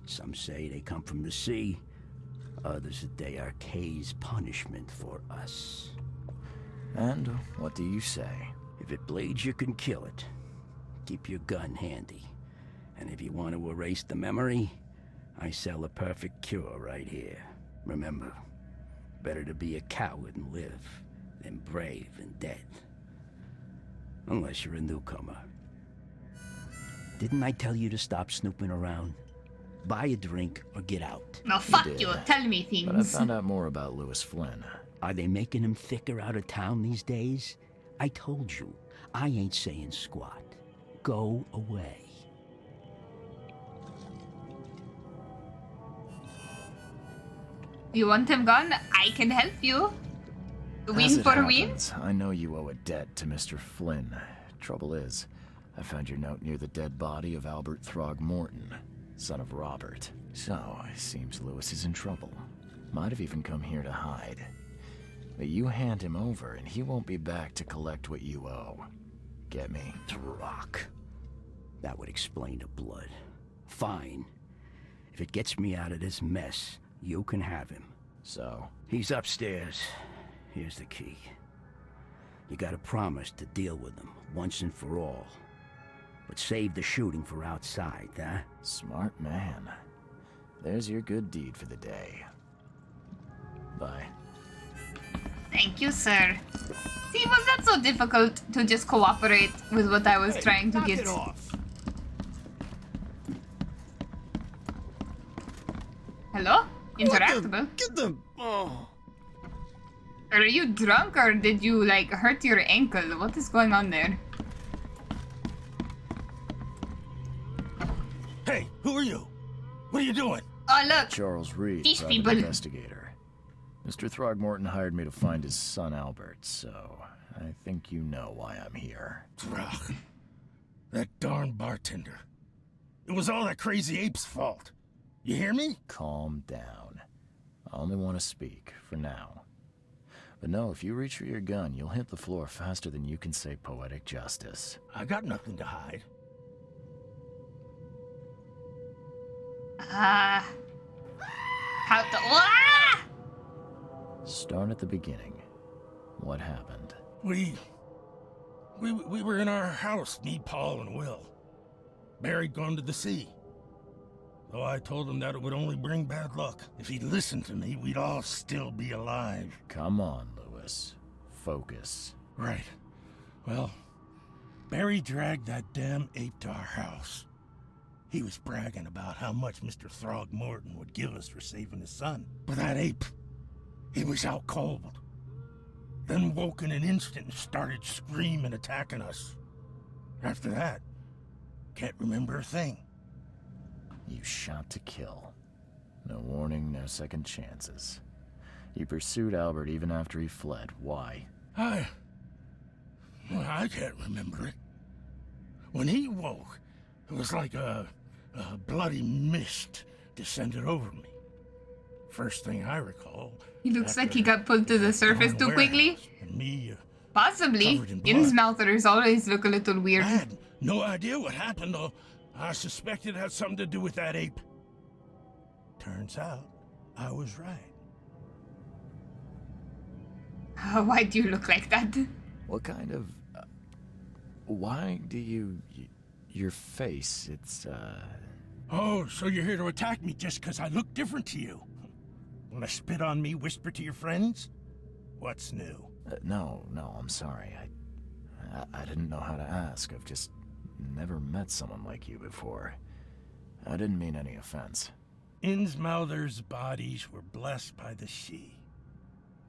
Some say they come from the sea. Others that they are Kay's punishment for us. And what do you say? If it bleeds, you can kill it. Keep your gun handy. And if you want to erase the memory, I sell a perfect cure right here. Remember, better to be a coward and live than brave and dead. Unless you're a newcomer. Didn't I tell you to stop snooping around? Buy a drink or get out. No, fuck did. you. Tell me But I things. found out more about Louis Flynn. Are they making him thicker out of town these days? I told you, I ain't saying squat. Go away. You want him gone? I can help you. As Win it for win? happens, I know you owe a debt to Mr. Flynn. Trouble is, I found your note near the dead body of Albert Throgmorton, son of Robert. So, it seems Louis is in trouble. Might have even come here to hide. But you hand him over and he won't be back to collect what you owe. Get me? Throck. That would explain the blood. Fine. If it gets me out of this mess, you can have him. So, He's upstairs. Here's the key. You gotta promise to deal with him, once and for all. But save the shooting for outside, huh? smart man. There's your good deed for the day. Bye. Thank you, sir. See, was that so difficult to just cooperate with what I was trying to knock get? it off. Hello? Interactable? Get the... Oh. Are you drunk or did you, like, hurt your ankle? What is going on there? Hey, who are you? What are you doing? Oh, look! Charles Reed, These private people. investigator. Mr. Throgmorton hired me to find his son Albert, so I think you know why I'm here. Throg. That darn bartender. It was all that crazy ape's fault. You hear me? Calm down. I only want to speak, for now. But no, if you reach for your gun, you'll hit the floor faster than you can say poetic justice. I got nothing to hide. How to... Ah! Start at the beginning. What happened? We were in our house, me, Paul, and Will. Barry'd gone to the sea. Though I told him that it would only bring bad luck. If he'd listened to me, we'd all still be alive. Come on, Lewis. Focus. Right. Well, Barry dragged that damn ape to our house. He was bragging about how much Mr. Throgmorton would give us for saving his son. But that ape, he was out cold. Then woke in an instant and started screaming, attacking us. After that, can't remember a thing. You shot to kill. No warning, no second chances. You pursued Albert even after he fled. Why? I can't remember it. When he woke, it was like a bloody mist descended over me. First thing I recall... He looks like he got pulled to the surface too quickly. And me, Possibly. covered in blood. Innsmouthers always look a little weird. I had no idea what happened, though. I suspected it had something to do with that ape. Turns out, I was right. Why do you look like that? What kind of... why do you... your face, it's, Oh, so you're here to attack me just because I look different to you? Want to spit on me, whisper to your friends? What's new? no, I'm sorry. I didn't know how to ask. I've just never met someone like you before. I didn't mean any offense. Innsmouther's bodies were blessed by the she.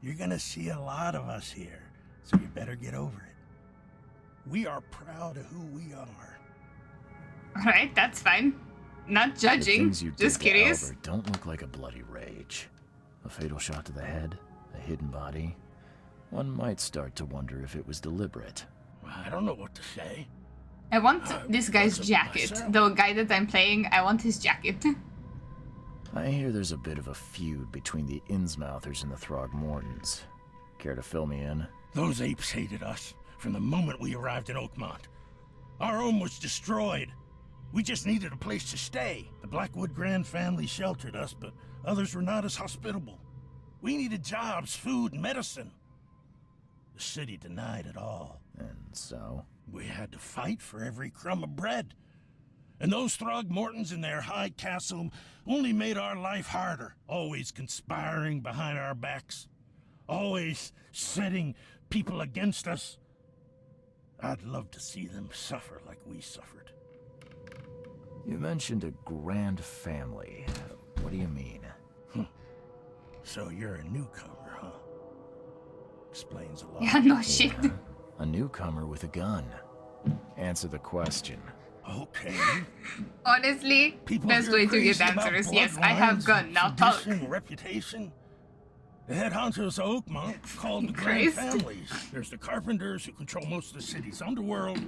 You're gonna see a lot of us here, so you better get over it. We are proud of who we are. Alright, that's fine. Not The judging, things you just did to curious. Albert don't look like a bloody rage. A fatal shot to the head, a hidden body. One might start to wonder if it was deliberate. I don't know what to say. I want this guy's wasn't jacket. myself. The guy that I'm playing, I want his jacket. I hear there's a bit of a feud between the Innsmouthers and the Throgmortons. Care to fill me in? Those apes hated us from the moment we arrived in Oakmont. Our home was destroyed. We just needed a place to stay. The Blackwood Grand family sheltered us, but others were not as hospitable. We needed jobs, food, and medicine. The city denied it all. And so? We had to fight for every crumb of bread. And those Throgmortons in their high castle only made our life harder, always conspiring behind our backs, always setting people against us. I'd love to see them suffer like we suffered. You mentioned a grand family. What do you mean? So you're a newcomer, huh? Explains a lot. Yeah, no shit. Yeah, a newcomer with a gun. Answer the question. Okay. Honestly, People best here way to crazy get about answers. Yes, I have bloodlines, gun. Now talk. tradition, reputation. The head honchos of Oakmont called the Grand Christ. Families. There's the Carpenters, who control most of the city's underworld.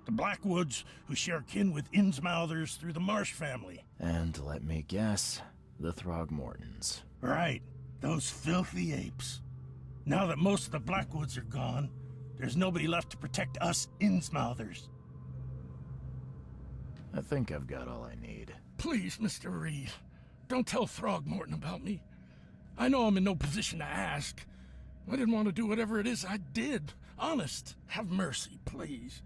The Blackwoods, who share kin with Innsmouthers through the Marsh family. And let me guess, the Throgmortons. Right. Those filthy apes. Now that most of the Blackwoods are gone, there's nobody left to protect us Innsmouthers. I think I've got all I need. Please, Mr. Reed. Don't tell Throgmorton about me. I know I'm in no position to ask. I didn't want to do whatever it is I did. Honest, have mercy, please.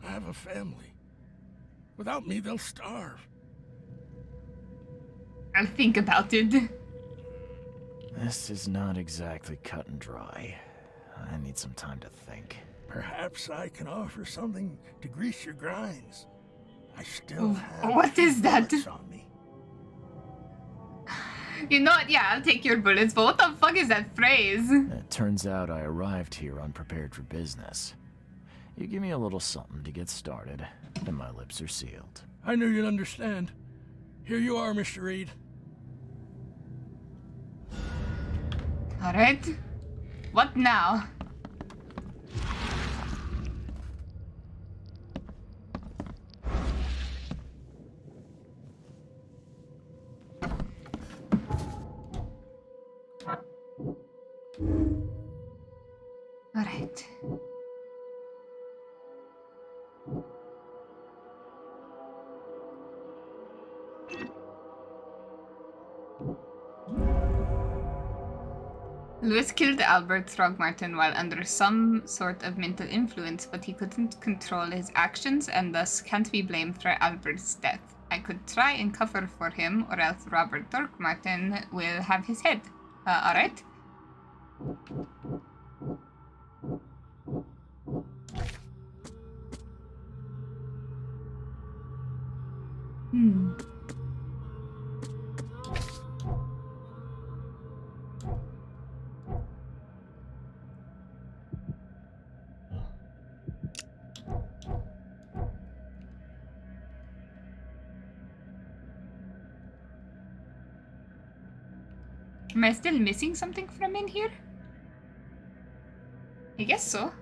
I have a family. Without me, they'll starve. I'll think about it. This is not exactly cut and dry. I need some time to think. Perhaps I can offer something to grease your grinds. I still have What is that? bullets on me. You know what? Yeah, I'll take your bullets, but what the fuck is that phrase? It turns out I arrived here unprepared for business. You give me a little something to get started, and my lips are sealed. I knew you'd understand. Here you are, Mr. Reed. Alright. What now? Alright. Lewis killed Albert Throgmorton while under some sort of mental influence, but he couldn't control his actions and thus can't be blamed for Albert's death. I could try and cover for him, or else Robert Throgmorton will have his head. Alright? Am I still missing something from in here? I guess so.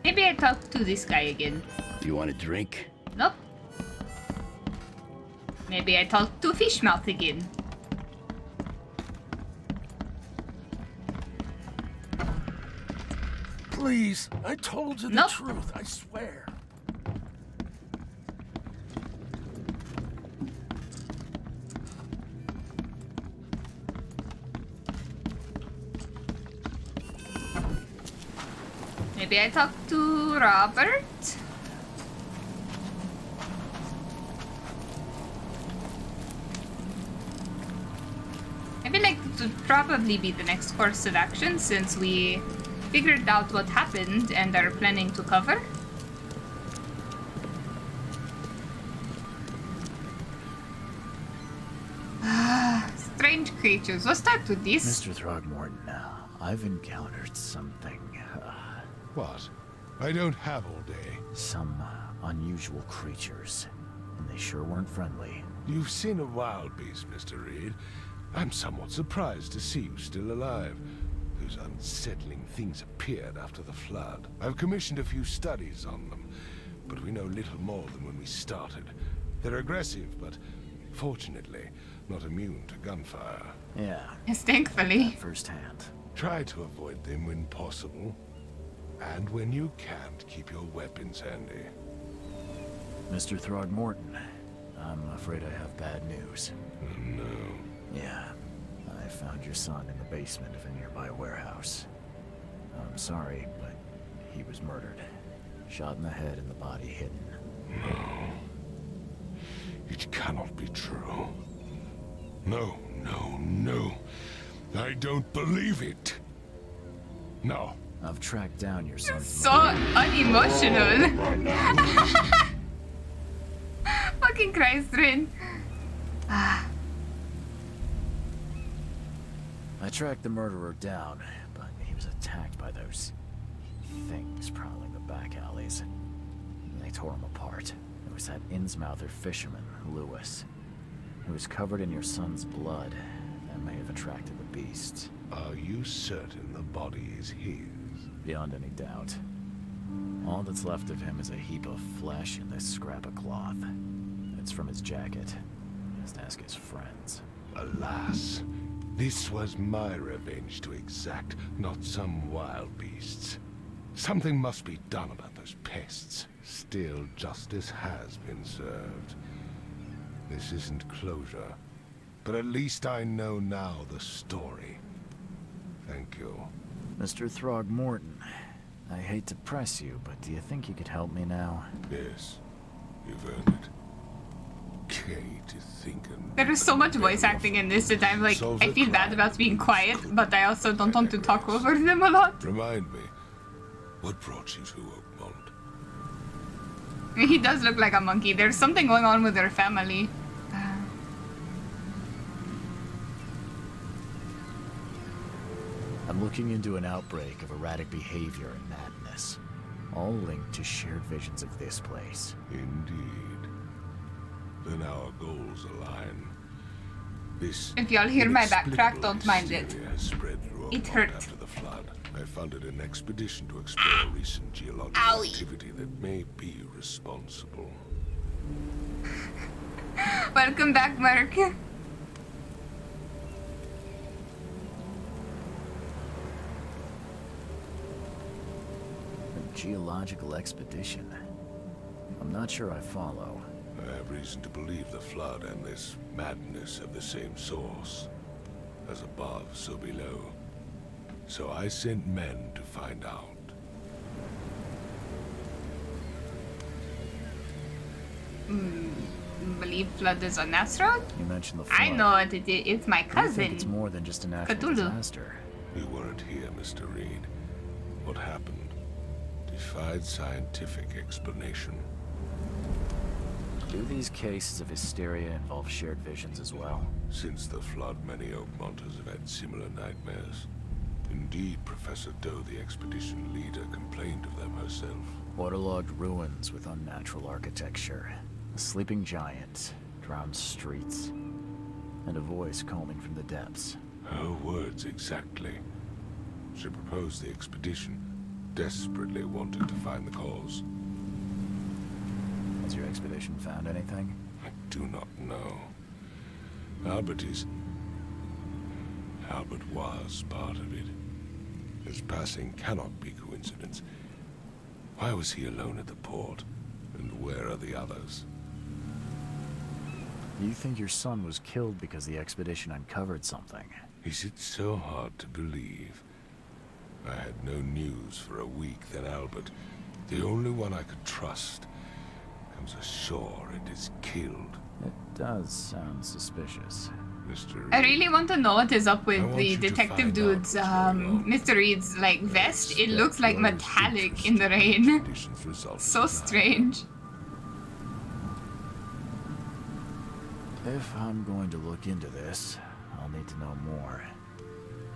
Maybe I talk to this guy again. You want a drink? Nope. Maybe I talk to Fishmouth again. Please, I told you the Nope. truth, I swear. Maybe I talk to Robert? I feel like it would probably be the next course of action since we figured out what happened and are planning to cover. Strange creatures. We'll start with this. Mr. Throgmorton, I've encountered something. What? I don't have all day. Some unusual creatures. And they sure weren't friendly. You've seen a wild beast, Mr. Reed. I'm somewhat surprised to see you still alive. Those unsettling things appeared after the flood. I've commissioned a few studies on them, but we know little more than when we started. They're aggressive, but fortunately, not immune to gunfire. Yeah, Yes, thankfully. firsthand. Try to avoid them when possible. And when you can't, keep your weapons handy. Mr. Throgmorton, I'm afraid I have bad news. Oh, no. Yeah, I found your son in the basement of a nearby warehouse. I'm sorry, but he was murdered. Shot in the head and the body hidden. No. It cannot be true. No, no, no. I don't believe it. No. I've tracked down your son's So unemotional. Fucking Christ, Rin. I tracked the murderer down, but he was attacked by those things prowling the back alleys. And they tore him apart. It was that Innsmouther fisherman, Lewis. He was covered in your son's blood. That may have attracted the beasts. Are you certain the body is his? Beyond any doubt. All that's left of him is a heap of flesh and this scrap of cloth. It's from his jacket. Just ask his friends. Alas, This was my revenge to exact, not some wild beast's. Something must be done about those pests. Still, justice has been served. This isn't closure, but at least I know now the story. Thank you. Mr. Throgmorton, I hate to press you, but do you think you could help me now? Yes, you've earned it. Kate is thinking. There is so much voice acting in this that I'm like, I feel bad about being quiet, but I also don't want to talk over them a lot. Remind me, what brought you to Oakmont? He does look like a monkey. There's something going on with their family. I'm looking into an outbreak of erratic behavior and madness, all linked to shared visions of this place. Indeed. Then our goals align. This If y'all hear my backtrack, don't mind it. has spread through It Oakmont hurt. after the flood. I funded an expedition to explore recent geological Owie. activity that may be responsible. Welcome back, Mark. A geological expedition? I'm not sure I follow. I have reason to believe the flood and this madness have the same source. As above, so below. So I sent men to find out. Believe flood is unnatural? You mentioned the flood. I know it. It's my I think cousin. it's more than just a natural Cthulhu. disaster. You weren't here, Mr. Reed. What happened defied scientific explanation. Do these cases of hysteria involve shared visions as well? Since the flood, many Oakmonters have had similar nightmares. Indeed, Professor Doe, the expedition leader, complained of them herself. Waterlogged ruins with unnatural architecture, a sleeping giant, drowned streets, and a voice calling from the depths. Her words exactly. She proposed the expedition, desperately wanted to find the cause. Has your expedition found anything? I do not know. Albert was part of it. His passing cannot be coincidence. Why was he alone at the port? And where are the others? You think your son was killed because the expedition uncovered something? Is it so hard to believe? I had no news for a week, then Albert, the only one I could trust, comes ashore and is killed. It does sound suspicious. Mr. I Reed, really want to know what is up I with want the you to detective find out dude's, what's going on. Mr. Reed's, like, vest. It expect looks like your metallic interest in the rain. expedition's result So tonight. strange. If I'm going to look into this, I'll need to know more.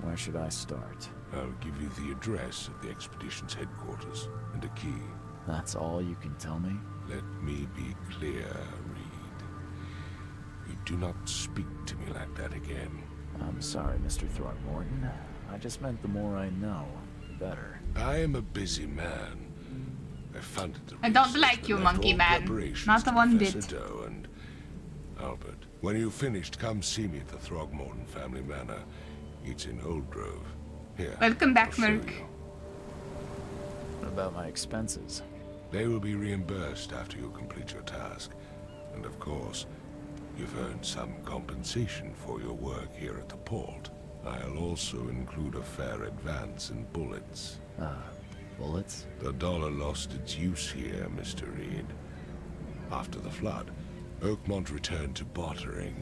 Where should I start? I'll give you the address of the expedition's headquarters and a key. That's all you can tell me? Let me be clear, Reed. You do not speak to me like that again. I'm sorry, Mr. Throgmorton. I just meant the more I know, the better. I am a busy man. I funded the I don't research like and you, left monkey all man. preparations Not the to one Professor bit. Doe and Albert. When you've finished, come see me at the Throgmorton family manor. It's in Old Grove. Here. Welcome back, I'll show Merc. you. What about my expenses? They will be reimbursed after you complete your task. And of course, you've earned some compensation for your work here at the port. I'll also include a fair advance in bullets. Bullets? The dollar lost its use here, Mr. Reed. After the flood, Oakmont returned to bartering.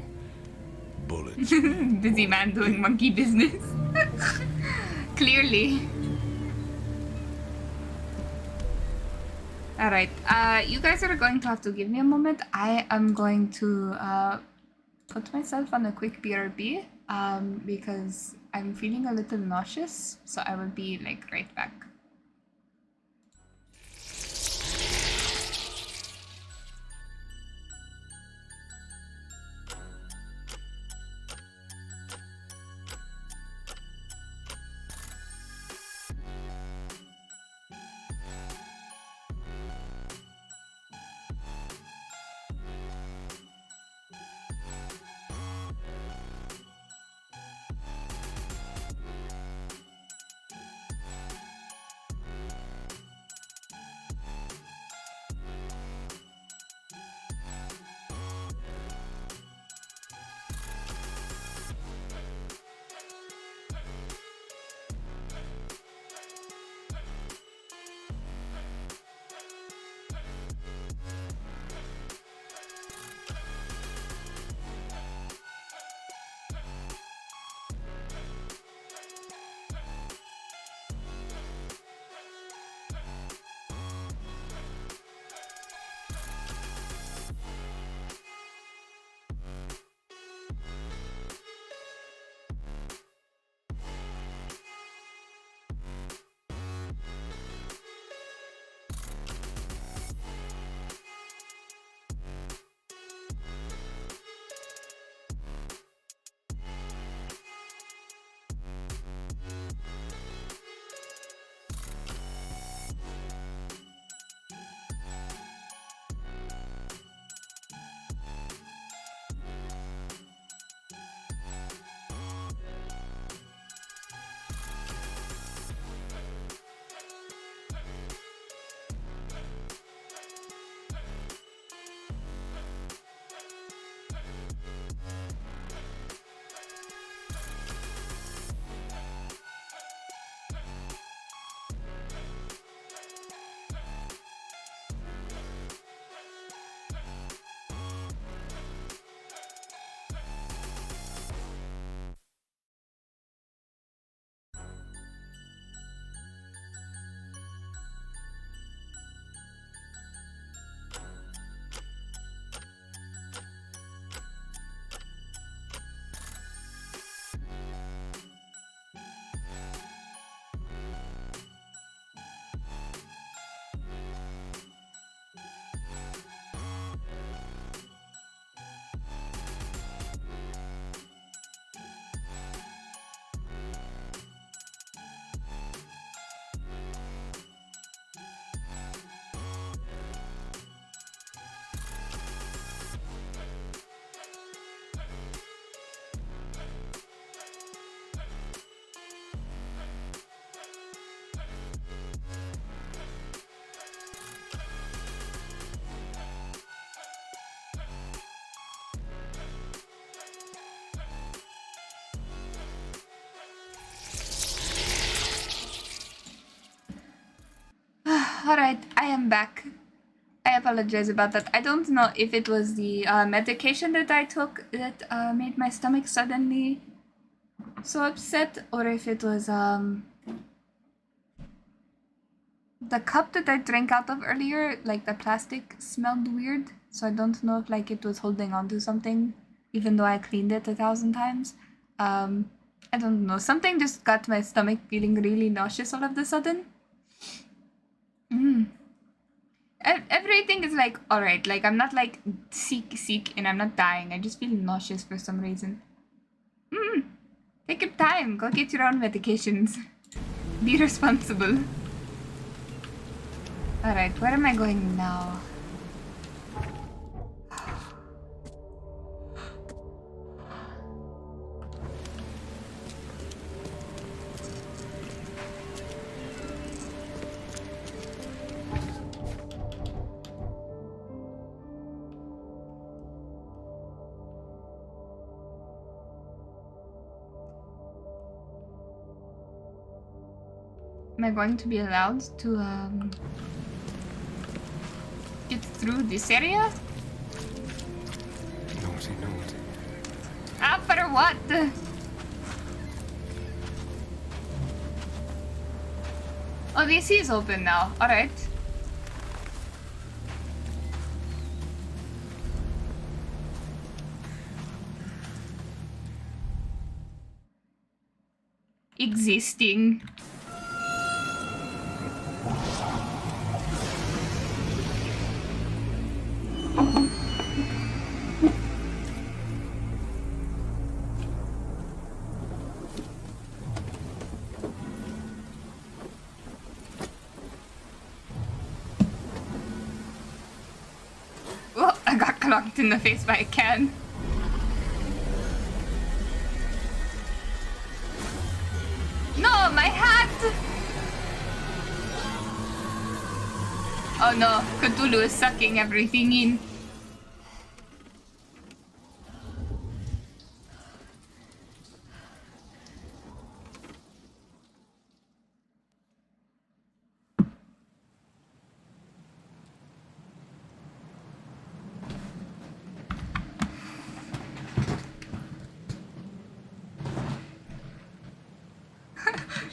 Bullets. Busy man doing monkey business. Clearly. Alright, you guys are going to have to give me a moment. I am going to put myself on a quick BRB because I'm feeling a little nauseous, so I will be like right back. Alright, I am back. I apologize about that. I don't know if it was the medication that I took that made my stomach suddenly so upset, or if it was the cup that I drank out of earlier, like the plastic smelled weird, so I don't know if like it was holding on to something, even though I cleaned it 1,000 times. I don't know, something just got my stomach feeling really nauseous all of a sudden. Everything is like alright, like I'm not like sick and I'm not dying, I just feel nauseous for some reason. Take your time, go get your own medications. Be responsible. Alright, where am I going now? Am I going to be allowed to get through this area? Naughty, naughty. Ah, for what? Oh, this is open now. Alright. Existing. Oh, I got clocked in the face by a can. No, my hat! Oh no, Cthulhu is sucking everything in.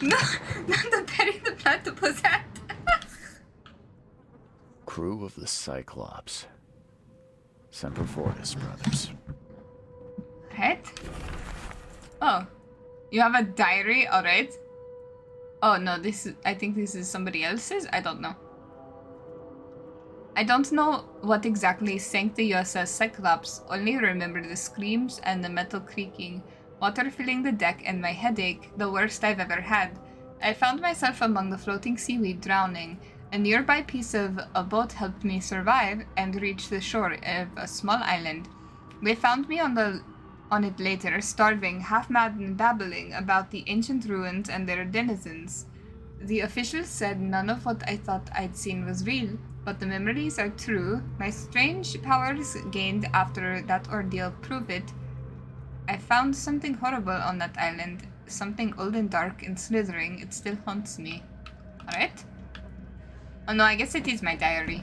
No, not the bury the platypus hat. Crew of the Cyclops. Semper Fortis, brothers. Right? Oh, you have a diary? Alright. Oh no, I think this is somebody else's? I don't know. I don't know what exactly sank the USS Cyclops, only remember the screams and the metal creaking, water filling the deck and my headache, the worst I've ever had. I found myself among the floating seaweed drowning. A nearby piece of a boat helped me survive and reach the shore of a small island. They found me on it later, starving, half-mad and babbling about the ancient ruins and their denizens. The officials said none of what I thought I'd seen was real, but the memories are true. My strange powers gained after that ordeal prove it. I found something horrible on that island, something old and dark and slithering. It still haunts me. Alright? Oh no, I guess it is my diary.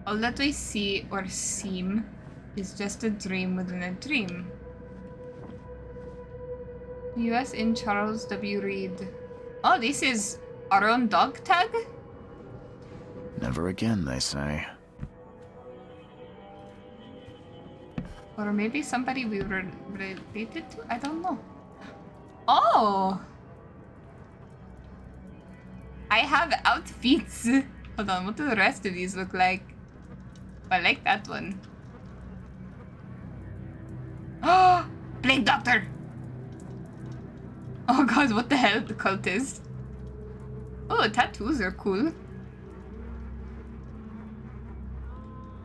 All that we see or seem is just a dream within a dream. U.S. in Charles W. Reed. Oh, this is our own dog tag? Never again, they say. Or maybe somebody we were related to? I don't know. Oh! I have outfits. Hold on, what do the rest of these look like? I like that one. Oh! Plague Doctor! Oh god, what the hell? The cultist. Oh, tattoos are cool.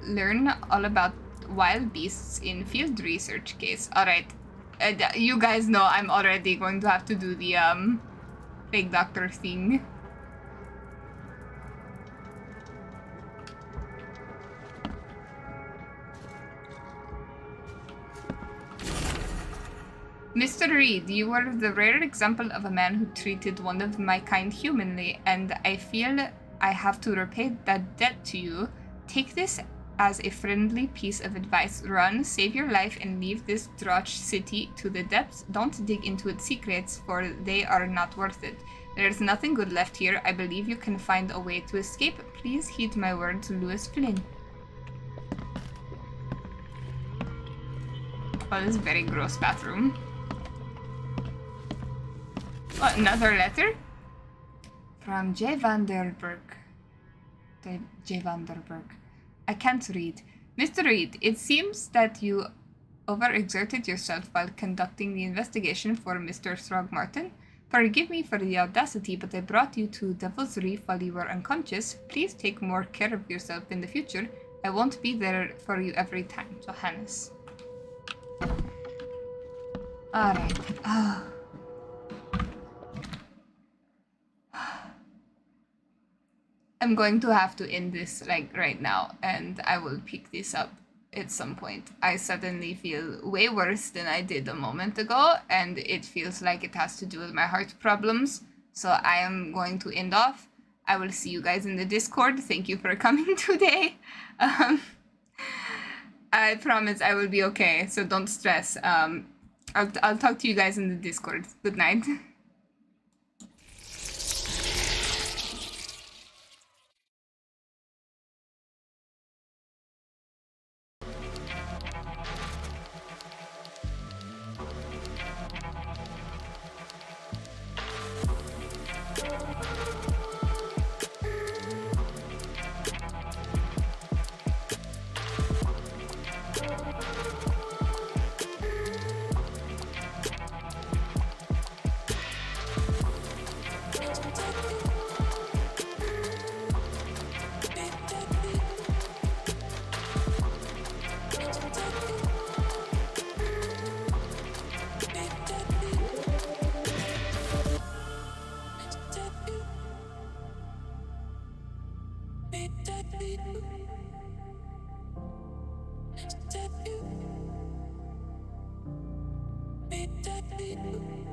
Learn all about wild beasts in field research case. Alright. You guys know I'm already going to have to do the Plague Doctor thing. Mr. Reed, you are the rare example of a man who treated one of my kind humanly, and I feel I have to repay that debt to you. Take this as a friendly piece of advice. Run, save your life, and leave this Droch city to the depths. Don't dig into its secrets, for they are not worth it. There is nothing good left here. I believe you can find a way to escape. Please heed my words, Lewis Flynn. Oh, this is a very gross bathroom. Oh, another letter? From J. Vanderberg. J. Vanderberg. I can't read. Mr. Reed, it seems that you overexerted yourself while conducting the investigation for Mr. Throgmorton. Forgive me for the audacity, but I brought you to Devil's Reef while you were unconscious. Please take more care of yourself in the future. I won't be there for you every time. Johannes. Alright. I'm going to have to end this like right now, and I will pick this up at some point. I suddenly feel way worse than I did a moment ago, and it feels like it has to do with my heart problems. So I am going to end off. I will see you guys in the Discord. Thank you for coming today. I promise I will be okay, so don't stress. I'll talk to you guys in the Discord. Good night. Be dead.